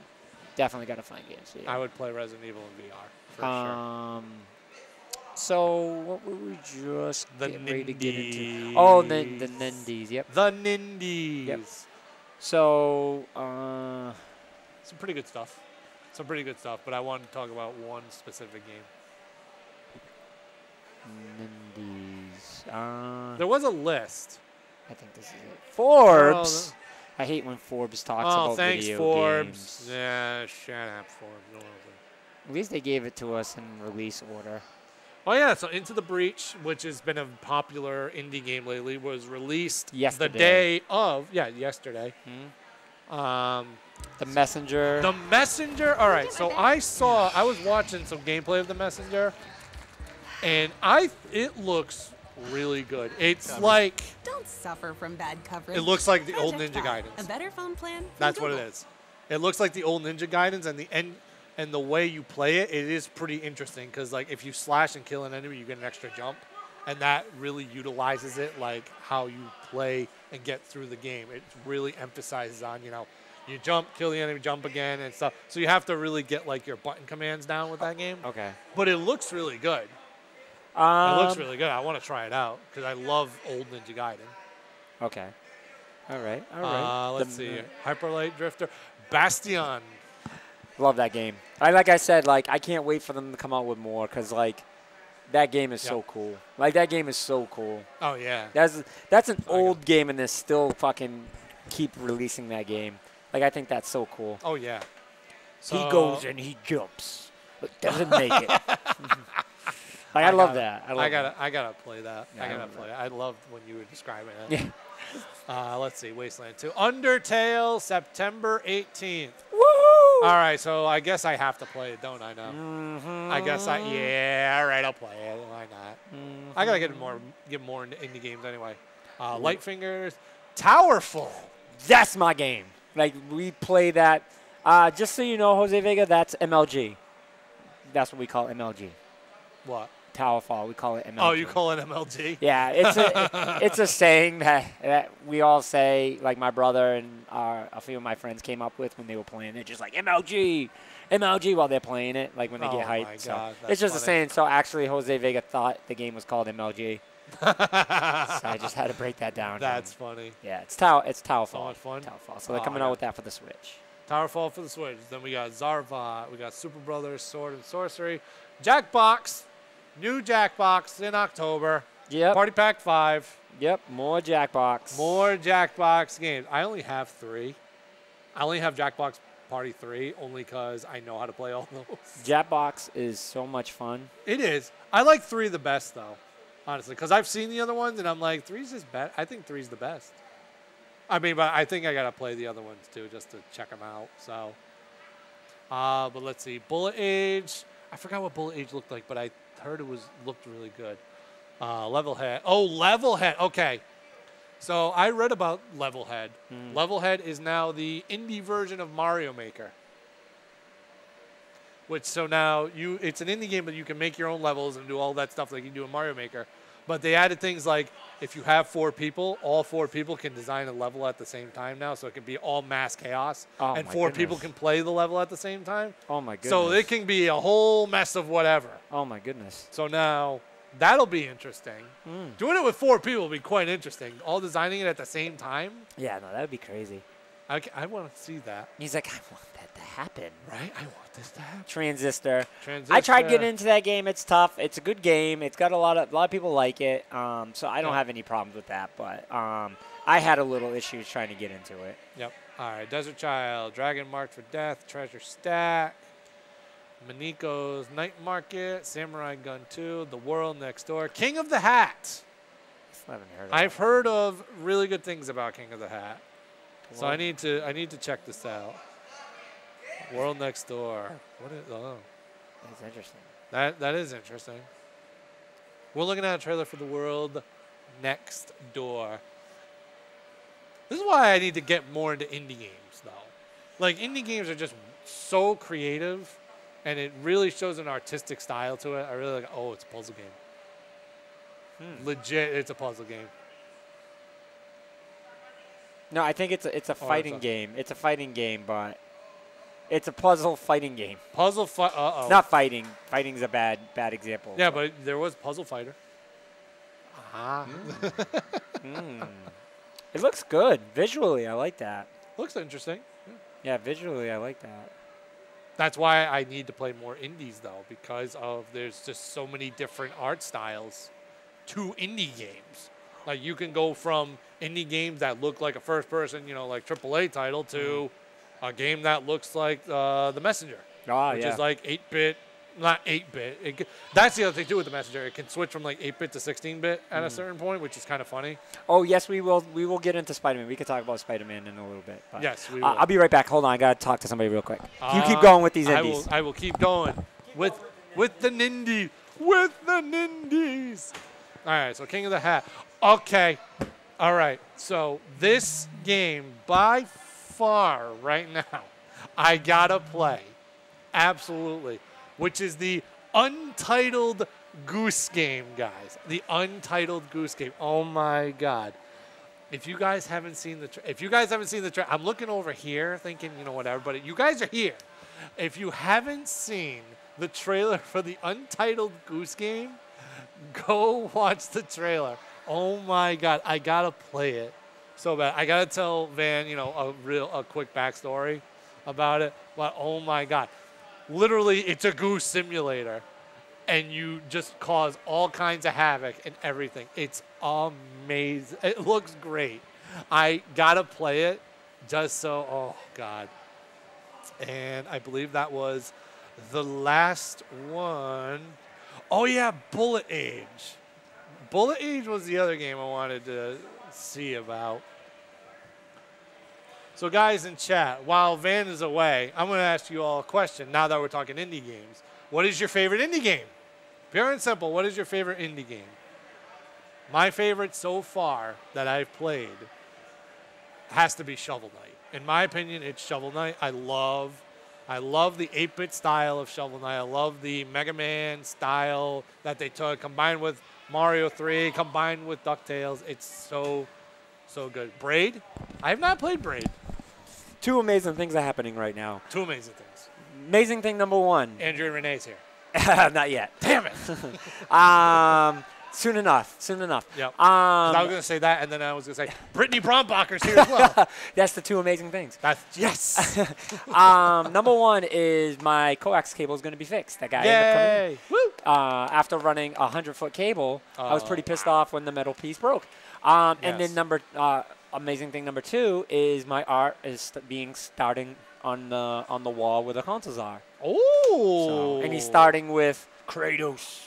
definitely gotta find games for you. I would play Resident Evil in VR for sure. So what were we just ready to get into? Nindies. Oh, the Nindies. Yep. The Nindies. Yep. So some pretty good stuff. But I wanted to talk about one specific game. Nindies. There was a list. I think this is it. Forbes. I hate when Forbes talks about thanks, video Forbes. games. Yeah, shut up, Forbes. No one else. At least they gave it to us in release order. Oh, yeah, so Into the Breach, which has been a popular indie game lately, was released yesterday. The day of. Yeah, yesterday. The Messenger. The Messenger. All right, so I was watching some gameplay of The Messenger, and it looks really good. It's like. Don't suffer from bad coverage. It looks like the old Ninja Gaidens. A better phone plan. That's what it is. It looks like the old Ninja Gaidens, and the end. And the way you play it, it is pretty interesting because, like, if you slash and kill an enemy, you get an extra jump, and that really utilizes it, like how you play and get through the game. It really emphasizes on, you jump, kill the enemy, jump again, and stuff. So you have to really get like your button commands down with that game. Okay. But it looks really good. It looks really good. I want to try it out because I love old Ninja Gaiden. Okay. All right. Let's see. Hyper Light Drifter, Bastion. Love that game. Like I said, like I can't wait for them to come out with more because like that game is so cool. Like that game is so cool. Oh yeah. That's an old game and they still fucking keep releasing that game. Like I think that's so cool. Oh yeah. So he goes and he jumps, but doesn't make it. I love that. I gotta play that. Yeah, I gotta play it. I loved when you were describing it. Yeah. Let's see. Wasteland 2. Undertale, September 18th. Woo! All right, so I guess I have to play it, don't I now? Mm-hmm. I guess all right, I'll play it. Why not? Mm-hmm. I gotta get more into indie games anyway. Light Fingers, Towerfall. That's my game. Like we play that. Just so you know, Jose Vega, that's MLG. That's what we call MLG. What? Towerfall. We call it MLG. Oh, you call it MLG? Yeah, it's a saying that we all say. Like my brother and a few of my friends came up with when they were playing it. Just like MLG while they're playing it. Like when they get hyped. My so God, it's just funny. a saying. So actually, Jose Vega thought the game was called MLG. So I just had to break that down. That's funny. Yeah, it's Towerfall. So much fun. Towerfall. So they're coming out with that for the Switch. Towerfall for the Switch. Then we got Zarvat. We got Super Brothers, Sword and Sorcery. Jackbox. New Jackbox in October. Yep. Party Pack 5. Yep. More Jackbox. More Jackbox games. I only have 3. I only have Jackbox Party 3 only because I know how to play all those. Jackbox is so much fun. It is. I like 3 the best, though, honestly, because I've seen the other ones, and I'm like, 3's just bad. I think 3's the best. I mean, but I think I got to play the other ones, too, just to check them out. So, but let's see. Bullet Age. I forgot what Bullet Age looked like, but I heard it looked really good. Levelhead. Oh, Levelhead. Okay. So I read about Levelhead. Levelhead is now the indie version of Mario Maker. So now it's an indie game, but you can make your own levels and do all that stuff like you do in Mario Maker. But they added things like if you have 4 people, all 4 people can design a level at the same time now, so it can be all mass chaos. Oh, and my 4 goodness. people can play the level at the same time. Oh, my goodness. So it can be a whole mess of whatever. Oh, my goodness. So now that'll be interesting. Doing it with 4 people will be quite interesting. All designing it at the same time. Yeah, no, that would be crazy. I want to see that. He's like, I want that to happen. Right? I want this to happen. Transistor. I tried getting into that game. It's tough. It's a good game. It's got a lot of people like it. So I don't have any problems with that. But I had a little issues trying to get into it. Yep. All right. Desert Child, Dragon Marked for Death, Treasure Stack, Maniko's Night Market, Samurai Gun 2, The World Next Door, King of the Hat. I haven't heard of I've heard of really good things about King of the Hat. So I need to check this out. World Next Door. What is? Oh, that's interesting. That is interesting. We're looking at a trailer for The World Next Door. This is why I need to get more into indie games, though. Like indie games are just so creative, and it really shows an artistic style to it. I really like. Oh, it's a puzzle game. Legit, it's a puzzle game. No, I think it's a fighting game. It's a fighting game, but it's a puzzle fighting game. Puzzle fight. Uh-oh. Not fighting. Fighting's a bad example. Yeah, but there was Puzzle Fighter. It looks good visually. I like that. Looks interesting. Yeah, visually I like that. That's why I need to play more indies, though, because there's just so many different art styles to indie games. Like you can go from indie games that look like a first-person, like AAA title, to a game that looks like The Messenger, which is like 8-bit, not 8-bit. That's the other thing too with The Messenger. It can switch from like 8-bit to 16-bit at a certain point, which is kind of funny. Oh yes, we will. We will get into Spider-Man. We can talk about Spider-Man in a little bit. Yes, we will. I'll be right back. Hold on, I gotta talk to somebody real quick. You keep going with these indies. I will keep going with the Nindies. With the Nindies. All right, so King of the Hat. Okay. All right. So this game, by far, right now, I gotta play. Absolutely. Which is the Untitled Goose Game, guys. The Untitled Goose Game. Oh my God. If you guys haven't seen the I'm looking over here thinking, whatever, but you guys are here. If you haven't seen the trailer for the Untitled Goose Game, go watch the trailer. Oh my God, I gotta play it so bad. I gotta tell Van, a quick backstory about it. But oh my God, literally, it's a goose simulator, and you just cause all kinds of havoc and everything. It's amazing. It looks great. I gotta play it just so. Oh God. And I believe that was the last one. Oh yeah, Bullet Age. Bullet Age was the other game I wanted to see about. So guys in chat, while Van is away, I'm going to ask you all a question now that we're talking indie games. What is your favorite indie game? Pure and simple, what is your favorite indie game? My favorite so far that I've played has to be Shovel Knight. In my opinion, it's Shovel Knight. I love the 8-bit style of Shovel Knight. I love the Mega Man style that they took, combined with Mario 3, combined with DuckTales. It's so good. Braid? I have not played Braid. 2 amazing things are happening right now. 2 amazing things. Amazing thing number 1. Andrew and Renee's here. Not yet. Damn it. Soon enough. Yep. I was going to say that, and then I was going to say, Brittany Brombacher's here as well. That's the 2 amazing things. Yes. Number 1 is my coax cable is going to be fixed. That guy ended up coming. Woo! After running a 100-foot cable, I was pretty pissed off when the metal piece broke. And then amazing thing number 2 is my art is starting on the wall where the consoles are. Oh! And he's starting with Kratos.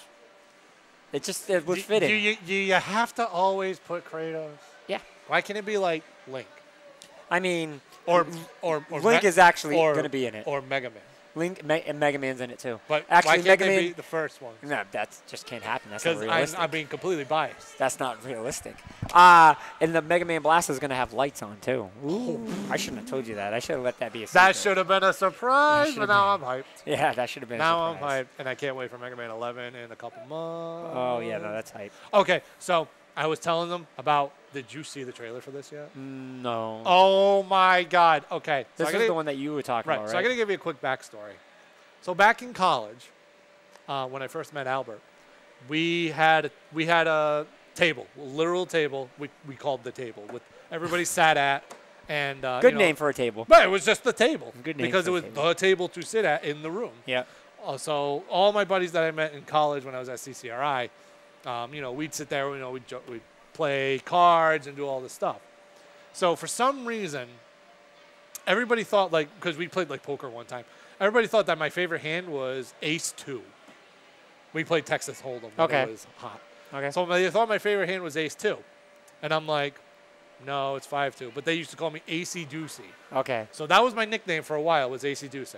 It was fitting. Do you have to always put Kratos? Yeah. Why can't it be like Link? I mean, or Link is actually going to be in it. Or Mega Man. Link and Mega Man's in it too. But actually, why can't Mega they Man be the first one? No, that just can't happen. That's not Because realistic. I'm being completely biased. That's not realistic. And the Mega Man Blaster is going to have lights on too. Ooh, I shouldn't have told you that. I should have let that be a secret. That should have been a surprise, but now I'm hyped. Yeah, that should have been now a surprise. I'm hyped, and I can't wait for Mega Man 11 in a couple months. Oh, yeah, no, that's hype. Okay, so I was telling them about, did you see the trailer for this yet? No. Oh, my God. Okay. This is the one that you were talking about, right? So I got to give you a quick backstory. So back in college, when I first met Albert, we had a table, a literal table. We called the table, with everybody sat at. And good name for a table. But it was just the table. Good name because for it was the table to sit at in the room. Yeah. So all my buddies that I met in college when I was at CCRI, we'd sit there, we'd play cards and do all this stuff. So for some reason, everybody thought, because we played poker one time, everybody thought that my favorite hand was Ace 2. We played Texas Hold'em when it was hot. Okay. So they thought my favorite hand was Ace 2. And I'm like, no, it's 5-2. But they used to call me AC Doocy. Okay. So that was my nickname for a while, was AC Doocy.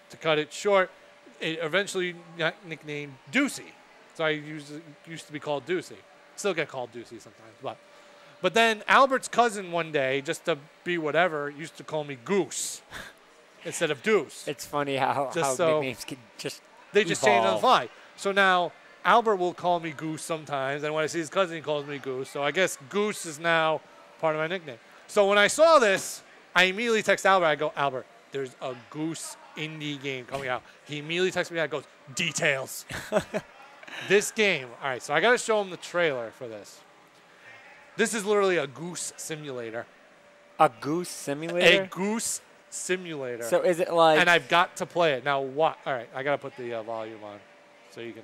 To cut it short, it eventually got nicknamed Doocy. So I used to be called Doocy. Still get called Doocy sometimes. But then Albert's cousin one day, just to be whatever, used to call me Goose instead of Deuce. It's funny how nicknames can just They just change on the fly. So now Albert will call me Goose sometimes, and when I see his cousin, he calls me Goose. So I guess Goose is now part of my nickname. So when I saw this, I immediately text Albert. I go, Albert, there's a Goose indie game coming out. He immediately texts me. I goes, details. This game. All right, so I got to show him the trailer for this. This is literally a goose simulator. A goose simulator? A goose simulator. So is it like... And I've got to play it. Now what? All right, I got to put the volume on so you can...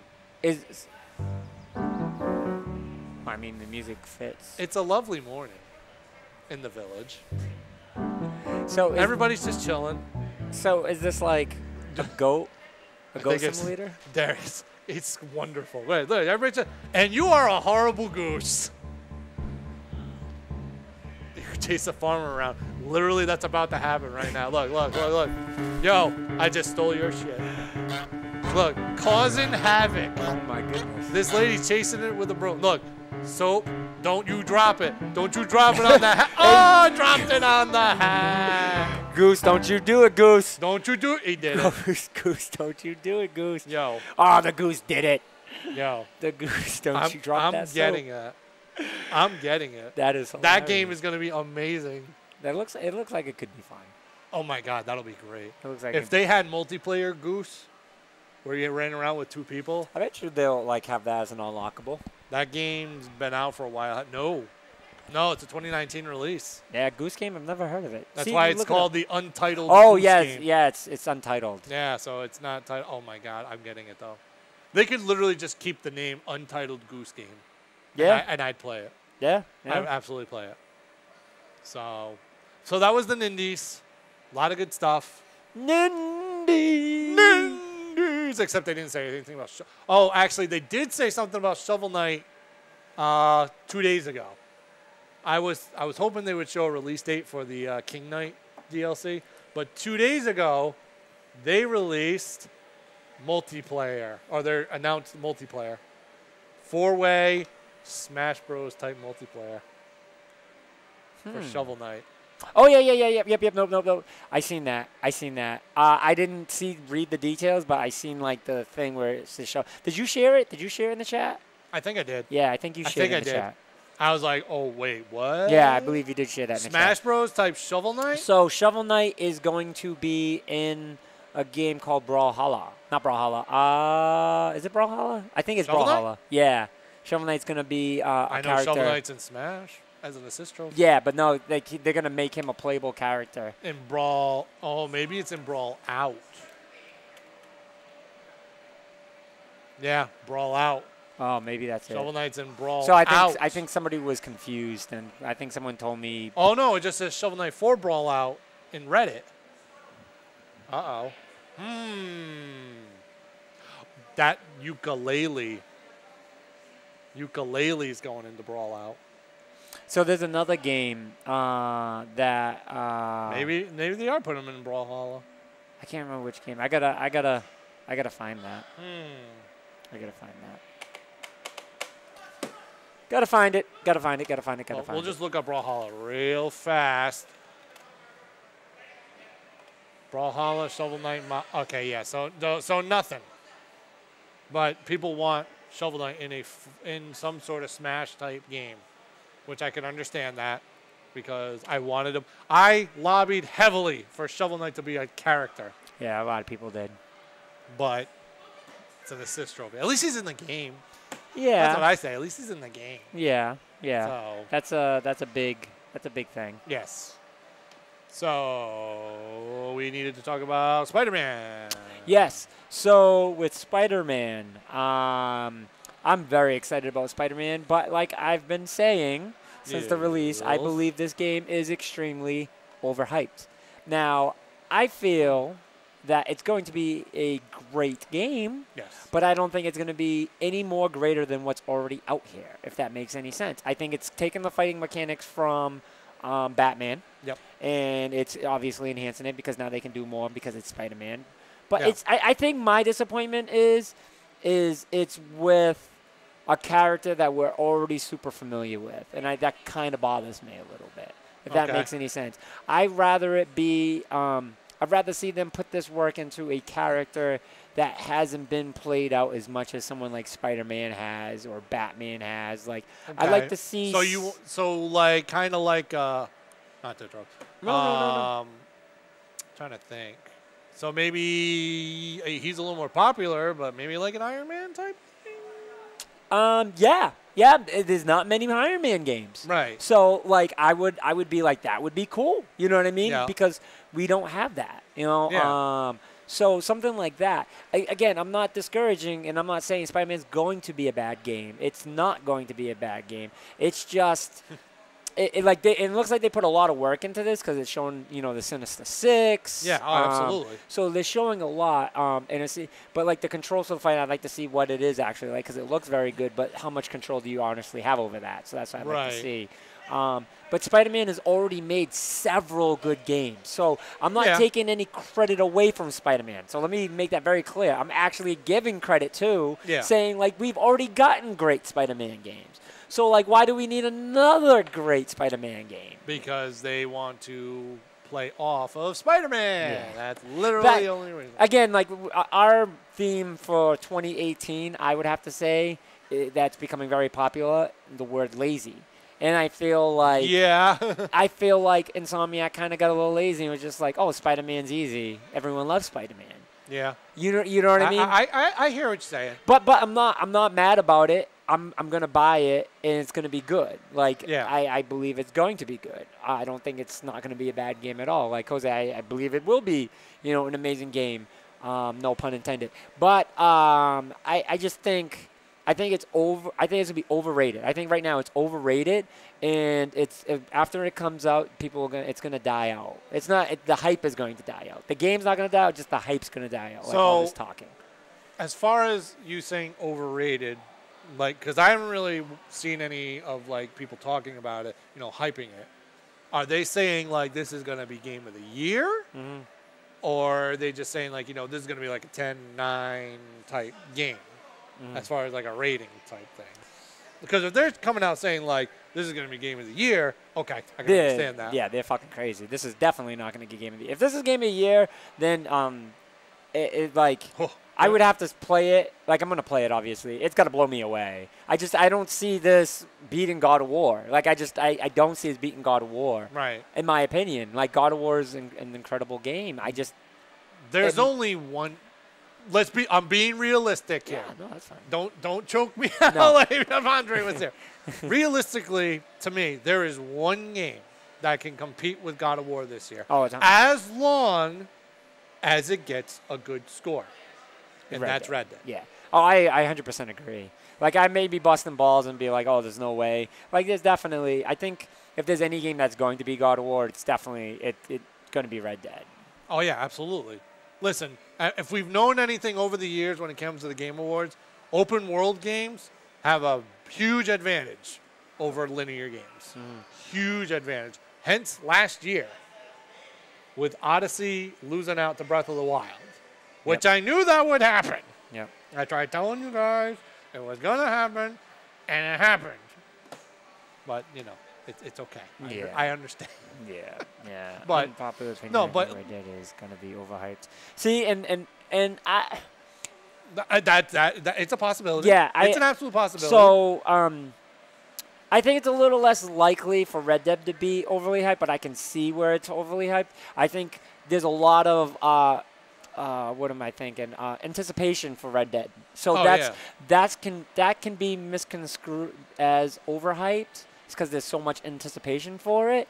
I mean, the music fits. It's a lovely morning in the village. So everybody's just chilling. So is this like a goat? A goat simulator? It's wonderful. Wait, look, everybody's just, and you are a horrible goose. You chase a farmer around. Literally, that's about to happen right now. Look. Yo, I just stole your shit. Look, causing havoc. Oh, my goodness. This lady's chasing it with a broom. Look, soap, don't you drop it. Don't you drop it on the hat. Oh, I dropped it on the hat. Goose, don't you do it, Goose. Don't you do it. He did it. Goose, don't you do it, Goose. Yo. Oh, the goose did it. Yo. The goose, don't you drop that soap. I'm getting it. That is hilarious. That game is going to be amazing. It looks like it could be fun. Oh, my God, that'll be great. It looks like if they had multiplayer Goose, where you ran around with 2 people. I bet you they'll have that as an unlockable. That game's been out for a while. No, it's a 2019 release. Yeah, Goose game. I've never heard of it. That's why it's called the Untitled Goose game. Yeah, it's untitled. Yeah, so it's not titled. Oh my God, I'm getting it though. They could literally just keep the name Untitled Goose Game. Yeah, and I'd play it. Yeah, I'd absolutely play it. So that was the Nindies. A lot of good stuff. Nindies. Except they didn't say anything about. Actually, they did say something about Shovel Knight 2 days ago. I was hoping they would show a release date for the King Knight DLC, but 2 days ago, they released multiplayer, or they announced multiplayer, 4-way Smash Bros type multiplayer for Shovel Knight. Oh yep. Nope. I seen that. I didn't read the details, but I seen the thing where it's the show. Did you share it? Did you share it in the chat? I think I did. Yeah, I think you shared it in the chat. I was like, oh wait, what? Yeah, I believe you did share that in the chat. Smash Bros type Shovel Knight? So Shovel Knight is going to be in a game called Brawlhalla. Not Brawlhalla. Is it Brawlhalla? I think it's Brawlhalla. Yeah. Shovel Knight's going to be a character. I know Shovel Knight's in Smash. As an assist trophy? Yeah, but no, they're going to make him a playable character. In Brawl. Oh, maybe it's in Brawl Out. Yeah, Brawl Out. Oh, maybe that's Shovel Knight's in Brawl Out. So I think somebody was confused, and I think someone told me. Oh, no, it just says Shovel Knight 4 Brawl Out in Reddit. Uh-oh. That ukulele's going into Brawl Out. So there's another game that Maybe they are putting them in Brawlhalla. I can't remember which game. I gotta find that. I gotta find that. Gotta find it. We'll just look up Brawlhalla real fast. Brawlhalla, Shovel Knight. Okay, yeah. So nothing. But people want Shovel Knight in some sort of Smash type game, which I can understand that because I wanted him. I lobbied heavily for Shovel Knight to be a character. Yeah, a lot of people did. But it's an assist trophy. At least he's in the game. Yeah. That's what I say. At least he's in the game. Yeah. So that's a big thing. Yes. So we needed to talk about Spider-Man. Yes. So with Spider-Man, I'm very excited about Spider-Man, but like I've been saying since the release, I believe this game is extremely overhyped. Now, I feel that it's going to be a great game, yes, but I don't think it's going to be any more greater than what's already out here, if that makes any sense. I think it's taken the fighting mechanics from Batman, and it's obviously enhancing it because now they can do more because it's Spider-Man. But I think my disappointment is it's with a character that we're already super familiar with, and that kind of bothers me a little bit, if that makes any sense. I'd rather it be I'd rather see them put this work into a character that hasn't been played out as much as someone like Spider-Man has or Batman has. Like, I'd like to see. Like kind of like not to throw. No. Trying to think. So maybe he's a little more popular, but maybe like an Iron Man type thing. Yeah. There's not many Iron Man games, right? So like, I would be like, that would be cool. You know what I mean? Yeah. Because we don't have that. You know. Yeah. So something like that. Again, I'm not discouraging, and I'm not saying Spider-Man's going to be a bad game. It's not going to be a bad game. It's just. It looks like they put a lot of work into this because it's showing, the Sinister Six. Yeah, absolutely. So they're showing a lot, but like the controls for the fight, I'd like to see what it is actually like because it looks very good. But how much control do you honestly have over that? So that's what I'd like to see. But Spider-Man has already made several good games, so I'm not taking any credit away from Spider-Man. So let me make that very clear. I'm actually giving credit to saying like we've already gotten great Spider-Man games. So, like, why do we need another great Spider-Man game? Because they want to play off of Spider-Man. Yeah. That's literally the only reason. Again, like, our theme for 2018, I would have to say that's becoming very popular, the word lazy. And I feel like... Yeah. I feel like Insomniac kind of got a little lazy and was just like, oh, Spider-Man's easy. Everyone loves Spider-Man. Yeah. You know what I mean? I hear what you're saying. But I'm not mad about it. I'm gonna buy it and it's gonna be good. Like I believe it's going to be good. I don't think it's not gonna be a bad game at all. Like Jose, I believe it will be, an amazing game. No pun intended. But I just think it's over. I think it's gonna be overrated. I think right now it's overrated, and after it comes out, it's gonna die out. It's not the hype is going to die out. The game's not gonna die out. Just the hype's gonna die out. Like all this talking. As far as you saying overrated. Like, because I haven't really seen any of, like, people talking about it, hyping it. Are they saying, like, this is going to be game of the year? Mm-hmm. Or are they just saying, like, this is going to be, like, a 10-9 type game as far as, like, a rating type thing? Because if they're coming out saying, like, this is going to be game of the year, okay, I can understand that. Yeah, they're fucking crazy. This is definitely not going to get game of the year. If this is game of the year, then, I would have to play it. Like, I'm going to play it, obviously. It's got to blow me away. I don't see this beating God of War. Like, I don't see it beating God of War. Right. In my opinion. Like, God of War is an incredible game. There's only one. I'm being realistic here. Yeah, no, that's fine. Don't choke me out like if Andre was there. Realistically, to me, there is one game that can compete with God of War this year. Oh, as long as it gets a good score. And that's Red Dead. Yeah. Oh, I 100% agree. Like, I may be busting balls and be like, oh, there's no way. Like, there's definitely, I think if there's any game that's going to be God of War, it's definitely it's going to be Red Dead. Oh, yeah, absolutely. Listen, if we've known anything over the years when it comes to the Game Awards, open world games have a huge advantage over linear games. Huge advantage. Hence, last year, with Odyssey losing out to Breath of the Wild, which I knew that would happen. Yep. I tried telling you guys it was going to happen, and it happened. But, you know, it's okay. Yeah. I understand. Yeah. But unpopular opinion, no, I think but Red Dead is going to be overhyped. See, and I. That it's a possibility. Yeah, it's an absolute possibility. So, I think it's a little less likely for Red Dead to be overly hyped, but I can see where it's overly hyped. I think there's a lot of what am I thinking? Anticipation for Red Dead. So that can be misconstrued as overhyped. It's because there's so much anticipation for it,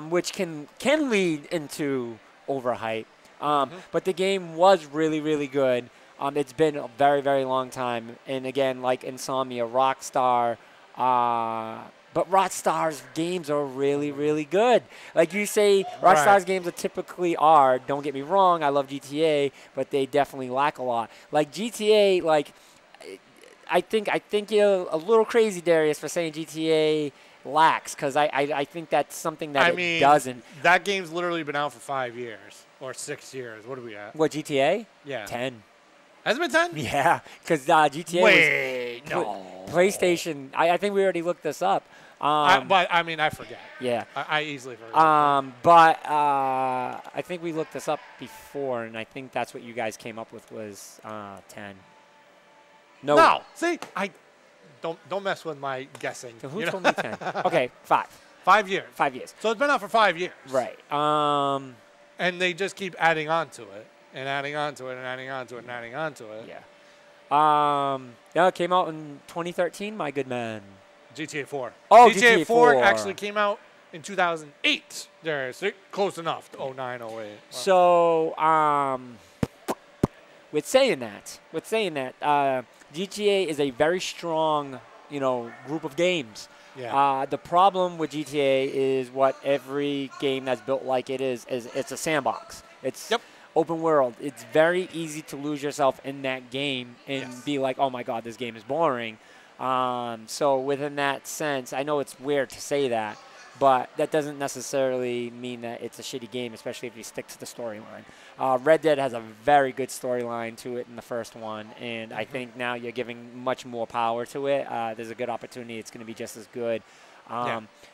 which can lead into overhype. But the game was really, really good. It's been a very, very long time. And again, like Insomnia, Rockstar, but Rockstar's games are really, really good. Like you say, Rockstar's games are typically are. Don't get me wrong, I love GTA, but they definitely lack a lot. Like GTA, like I think you're a little crazy, Darius, for saying GTA lacks, because I think that's something that it doesn't. That game's literally been out for 5 years or 6 years. What are we at? What, GTA? Yeah. 10. Has it been 10? Yeah, because GTA was PlayStation. I think we already looked this up. But I mean, I forget. Yeah. I easily forget. But I think we looked this up before, and I think that's what you guys came up with was 10. No. See, I don't mess with my guessing. So who told me 10? Okay, 5. 5 years. 5 years. So it's been out for 5 years. Right. And they just keep adding on to it, and adding on to it, and adding on to it, and adding on to it. Yeah. It came out in 2013, my good man. GTA 4. Oh, GTA 4 actually came out in 2008. There's close enough to 09, 08. So, with saying that, GTA is a very strong, group of games. Yeah. The problem with GTA is what every game that's built like it is it's a sandbox. It's open world. It's very easy to lose yourself in that game and be like, oh my God, this game is boring. So within that sense, I know it's weird to say that, but that doesn't necessarily mean that it's a shitty game, especially if you stick to the storyline. Red Dead has a very good storyline to it in the first one, and I think now you're giving much more power to it. There's a good opportunity it's going to be just as good.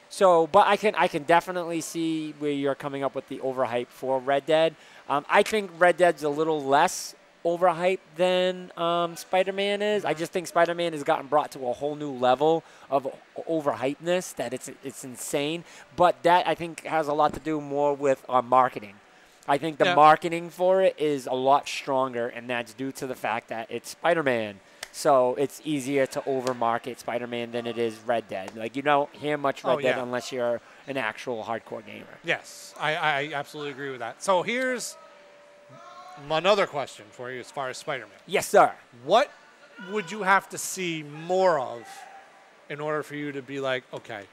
So, but I can definitely see where you're coming up with the overhype for Red Dead. I think Red Dead's a little less overhyped than Spider-Man is. I just think Spider-Man has gotten brought to a whole new level of overhypeness that it's insane. But that, I think, has a lot to do more with marketing. I think the marketing for it is a lot stronger, and that's due to the fact that it's Spider-Man. So it's easier to overmarket Spider-Man than it is Red Dead. Like, you don't hear much Red Dead unless you're an actual hardcore gamer. Yes, I absolutely agree with that. So here's another question for you as far as Spider-Man. Yes, sir. What would you have to see more of in order for you to be like, okay,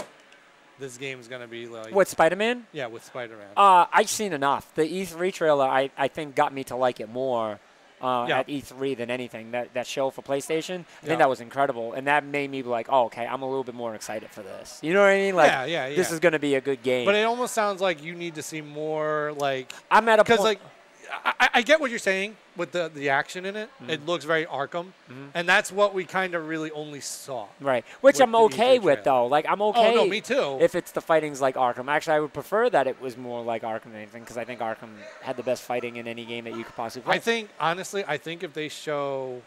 this game's going to be like... With Spider-Man? Yeah, with Spider-Man. I've seen enough. The E3 trailer, I think, got me to like it more at E3 than anything. That show for PlayStation, I think that was incredible. And that made me be like, oh, okay, I'm a little bit more excited for this. You know what I mean? Like, this is going to be a good game. But it almost sounds like you need to see more, like... I'm at a point... Because, like... I get what you're saying with the action in it. It looks very Arkham. And that's what we kind of really only saw. Right. Which I'm okay with, though. Like, I'm okay. Oh, no, me too. If it's the fighting's like Arkham. Actually, I would prefer that it was more like Arkham than anything, because I think Arkham had the best fighting in any game that you could possibly play. I think, honestly, if they show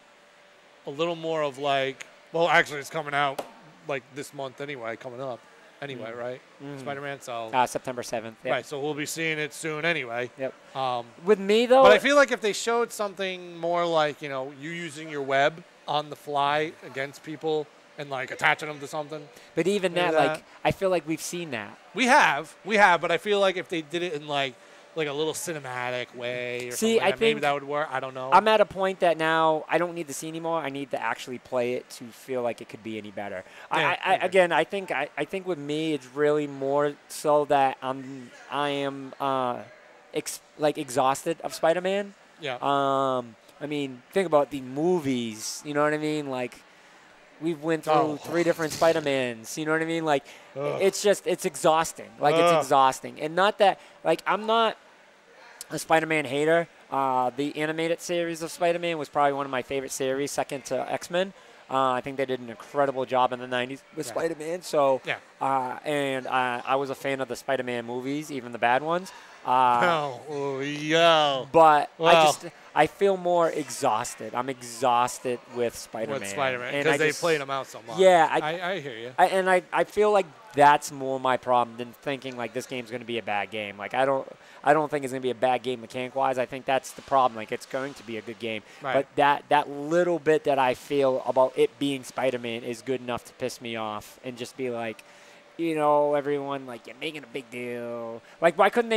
a little more of like, well, actually, it's coming out like this month anyway, coming up. Anyway, right? Spider-Man, so... September 7th. Yep. Right, so we'll be seeing it soon anyway. Yep. With me, though... But I feel like if they showed something more like, you using your web on the fly against people and, like, attaching them to something. But even that, like, I feel like we've seen that. We have, but I feel like if they did it in, like a little cinematic way or something like that, maybe that would work. I don't know. I'm at a point that now I don't need to see anymore. I need to actually play it to feel like it could be any better. Again, I think with me, it's really more so that I am exhausted of Spider-Man. Yeah. I mean, think about the movies. You know what I mean? Like, we've went through 3 different Spider-Mans. You know what I mean? Like, it's exhausting. Like, it's exhausting. And not that, like, I'm not a Spider-Man hater. The animated series of Spider-Man was probably one of my favorite series, second to X-Men. I think they did an incredible job in the 90s with Spider-Man. So, and I was a fan of the Spider-Man movies, even the bad ones. But I feel more exhausted. I'm exhausted with Spider-Man. Because they played them out so much. Yeah. I hear you. I feel like that's more my problem than thinking like this game's going to be a bad game. Like I don't think it's going to be a bad game mechanic-wise. I think that's the problem. Like it's going to be a good game. Right. But that little bit that I feel about it being Spider-Man is good enough to piss me off and just be like, you know, everyone, like, you're making a big deal. Like, why didn't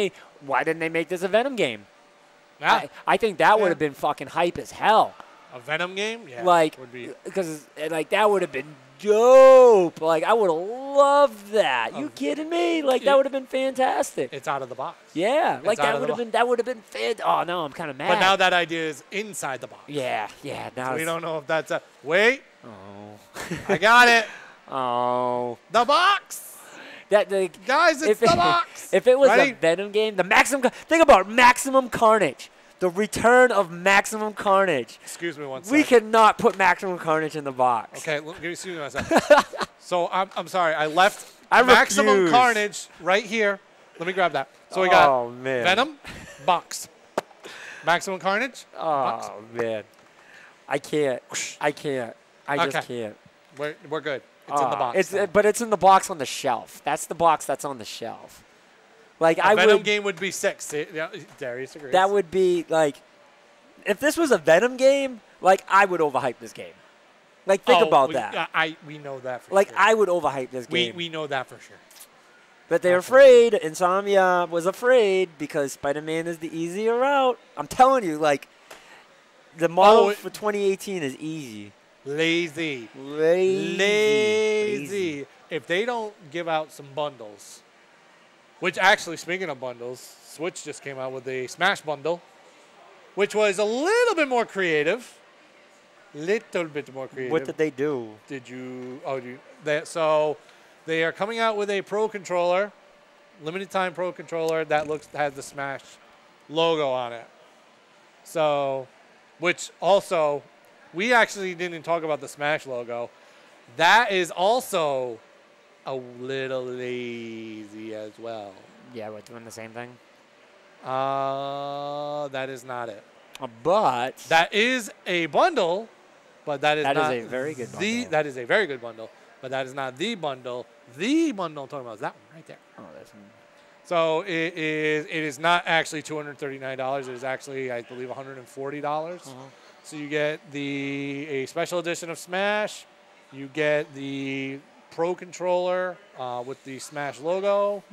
they make this a Venom game? Yeah. I think that would have been fucking hype as hell. A Venom game? Yeah. Like, because, like, that would have been dope. Like, I would have loved that. You kidding me? Like, that would have been fantastic. It's out of the box. Yeah. Like, that would have been fantastic. Oh, no, I'm kind of mad. But now that idea is inside the box. Yeah. Now so we don't know if that's a... Wait. Oh. I got it. Oh. The box. Guys, it's the box. If it was a Venom game, think about Maximum Carnage. The return of Maximum Carnage. Excuse me one second. We cannot put Maximum Carnage in the box. Okay, excuse me one second. So I'm sorry. I left Maximum Carnage right here. Let me grab that. So we got Venom, box. Maximum Carnage, box. Oh, man. I can't. I just can't. We're good. It's in the box. But it's in the box on the shelf. That's the box that's on the shelf. Like a Venom game would be 6. Yeah, Darius agrees. That would be like, if this was a Venom game, like I would overhype this game. Like think about that. We know that for sure. Like I would overhype this game. We know that for sure. But they're afraid. Insomnia was afraid because Spider-Man is the easier route. I'm telling you, like the model for 2018 is easy. Lazy. If they don't give out some bundles, which actually, speaking of bundles, Switch just came out with a Smash bundle, which was a little bit more creative. What did they do? So they are coming out with a Pro controller, limited time Pro controller that has the Smash logo on it. So, which also... We actually didn't talk about the Smash logo. That is also a little lazy as well. Yeah, we're doing the same thing? That is not it. But that is a bundle, but that is not a very good bundle. That is a very good bundle, but that is not the bundle. The bundle I'm talking about is that one right there. Oh, that's one. So it is not actually $239. It is actually, I believe, $140. So you get a special edition of Smash. You get the Pro controller with the Smash logo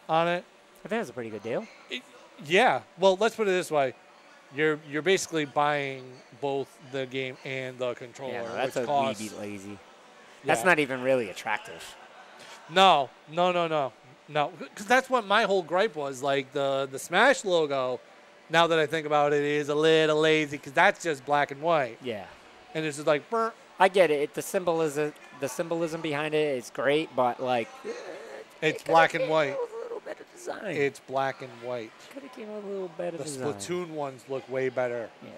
on it. I think that's a pretty good deal. Yeah. Well, let's put it this way. You're basically buying both the game and the controller. Yeah, no, that's which a wee bit lazy. That's not even really attractive. No. Because that's what my whole gripe was. Like the Smash logo, now that I think about it, is a little lazy because that's just black and white. Yeah. And it's just like, burr. I get it. The symbolism behind it is great, but like, it's black and white. A little better design. It's black and white. Could have came with a little better design. The Splatoon ones look way better. Yeah.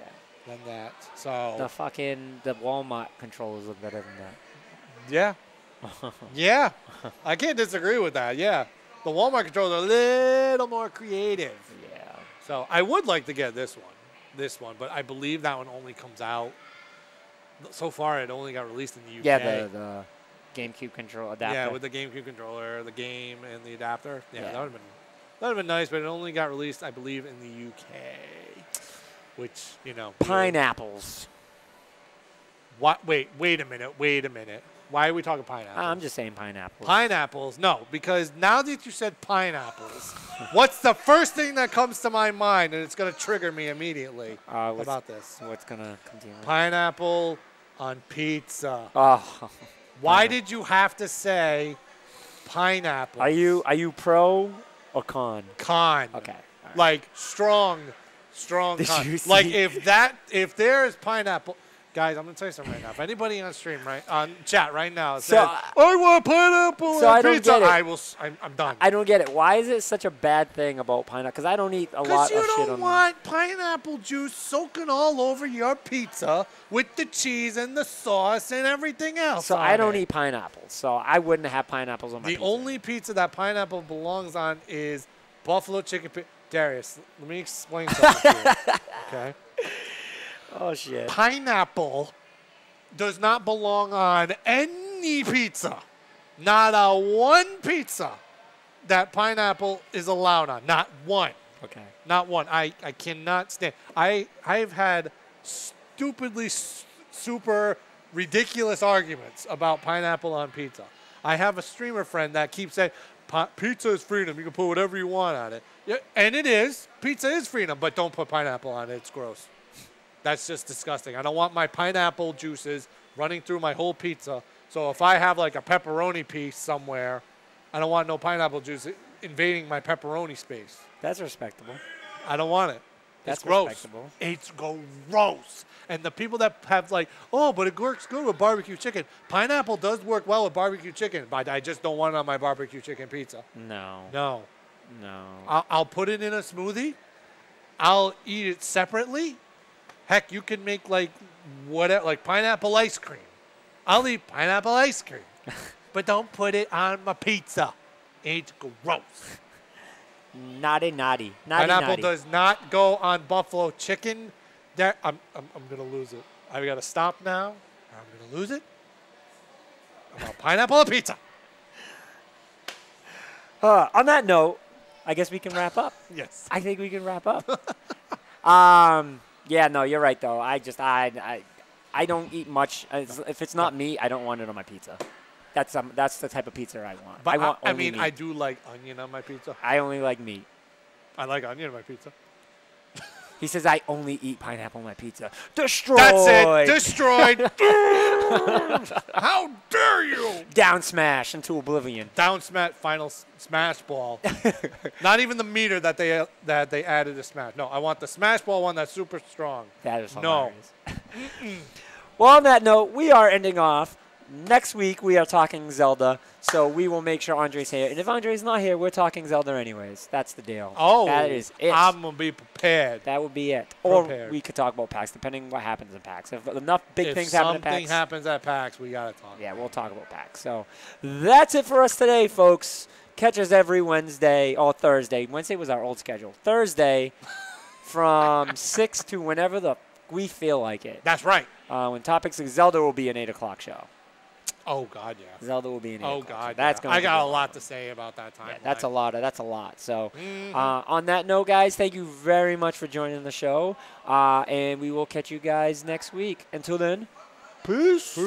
Than that. So the Walmart controllers look better than that. Yeah. Yeah. I can't disagree with that. Yeah. The Walmart controllers are a little more creative. Yeah. So I would like to get this one, but I believe that one only comes out. So far, it only got released in the UK. Yeah, the GameCube control adapter. Yeah, with the GameCube controller, the game, and the adapter. Yeah, that would have been nice, but it only got released, I believe, in the UK. Which, you know. Pineapples. What? Wait a minute. Why are we talking pineapples? I'm just saying pineapples. Pineapples? No, because now that you said pineapples, what's the first thing that comes to my mind? And it's going to trigger me immediately about this. What's going to come to your mind? Pineapple on pizza. Oh. Why did you have to say pineapple? Are you pro or con? Con. Okay. Like strong con. Like if there is pineapple, Guys, I'm going to tell you something right now. If anybody on stream, on chat right now says, So, I want pineapple so on I don't pizza, get it. I'm done. I don't get it. Why is it such a bad thing about pineapple? Because I don't eat a lot of shit on. Because you don't want pineapple juice soaking all over your pizza with the cheese and the sauce and everything else. So I don't eat pineapples. So I wouldn't have pineapples on my pizza. The only pizza that pineapple belongs on is buffalo chicken pizza. Darius, let me explain something to you. Okay? Oh, shit. Pineapple does not belong on any pizza. Not a one pizza that pineapple is allowed on. Not one. Okay. Not one. I cannot stand. I've had stupidly super ridiculous arguments about pineapple on pizza. I have a streamer friend that keeps saying, pizza is freedom. You can put whatever you want on it. Yeah, and it is. Pizza is freedom, but don't put pineapple on it. It's gross. That's just disgusting. I don't want my pineapple juices running through my whole pizza. So if I have like a pepperoni piece somewhere, I don't want no pineapple juice invading my pepperoni space. That's respectable. I don't want it. That's it's gross. respectable. It's gross. And the people that have like, oh, but it works good with barbecue chicken. Pineapple does work well with barbecue chicken, but I just don't want it on my barbecue chicken pizza. No. No. No. I'll put it in a smoothie. I'll eat it separately. Heck, you can make like whatever, like pineapple ice cream. I'll eat pineapple ice cream, but don't put it on my pizza. It's gross. Naughty. Pineapple does not go on buffalo chicken. I'm gonna lose it. I gotta stop now. I'm gonna lose it. I want pineapple on pizza. On that note, I guess we can wrap up. Yes. I think we can wrap up. Yeah, no, you're right though. I don't eat much. If it's not meat, I don't want it on my pizza. That's the type of pizza I want. But I mean, I do like onion on my pizza. I only like meat. I like onion on my pizza. He says I only eat pineapple on my pizza. Destroyed. That's it. Destroyed. How dare you? Down smash into oblivion. Down smash. Final smash ball. Not even the meter that they added to smash. No, I want the smash ball one that's super strong. That is hilarious. No. Well, on that note, we are ending off. Next week, we are talking Zelda, so we will make sure Andre's here. And if Andre's not here, we're talking Zelda anyways. That's the deal. Oh, that is it. I'm going to be prepared. That would be it. Or we could talk about PAX, depending what happens in PAX. If enough big things happen in PAX. If something happens at PAX, we got to talk. Yeah, we'll talk about PAX. So that's it for us today, folks. Catch us every Wednesday or Thursday. Wednesday was our old schedule. Thursday from 6 to whenever we feel like it. That's right. When Topics of Zelda will be an 8 o'clock show. Oh, God, yeah. Zelda will be an 8 o'clock. Oh, God, so that's I got a lot to say about that time. Yeah, that's a lot. So on that note, guys, thank you very much for joining the show. And we will catch you guys next week. Until then, peace.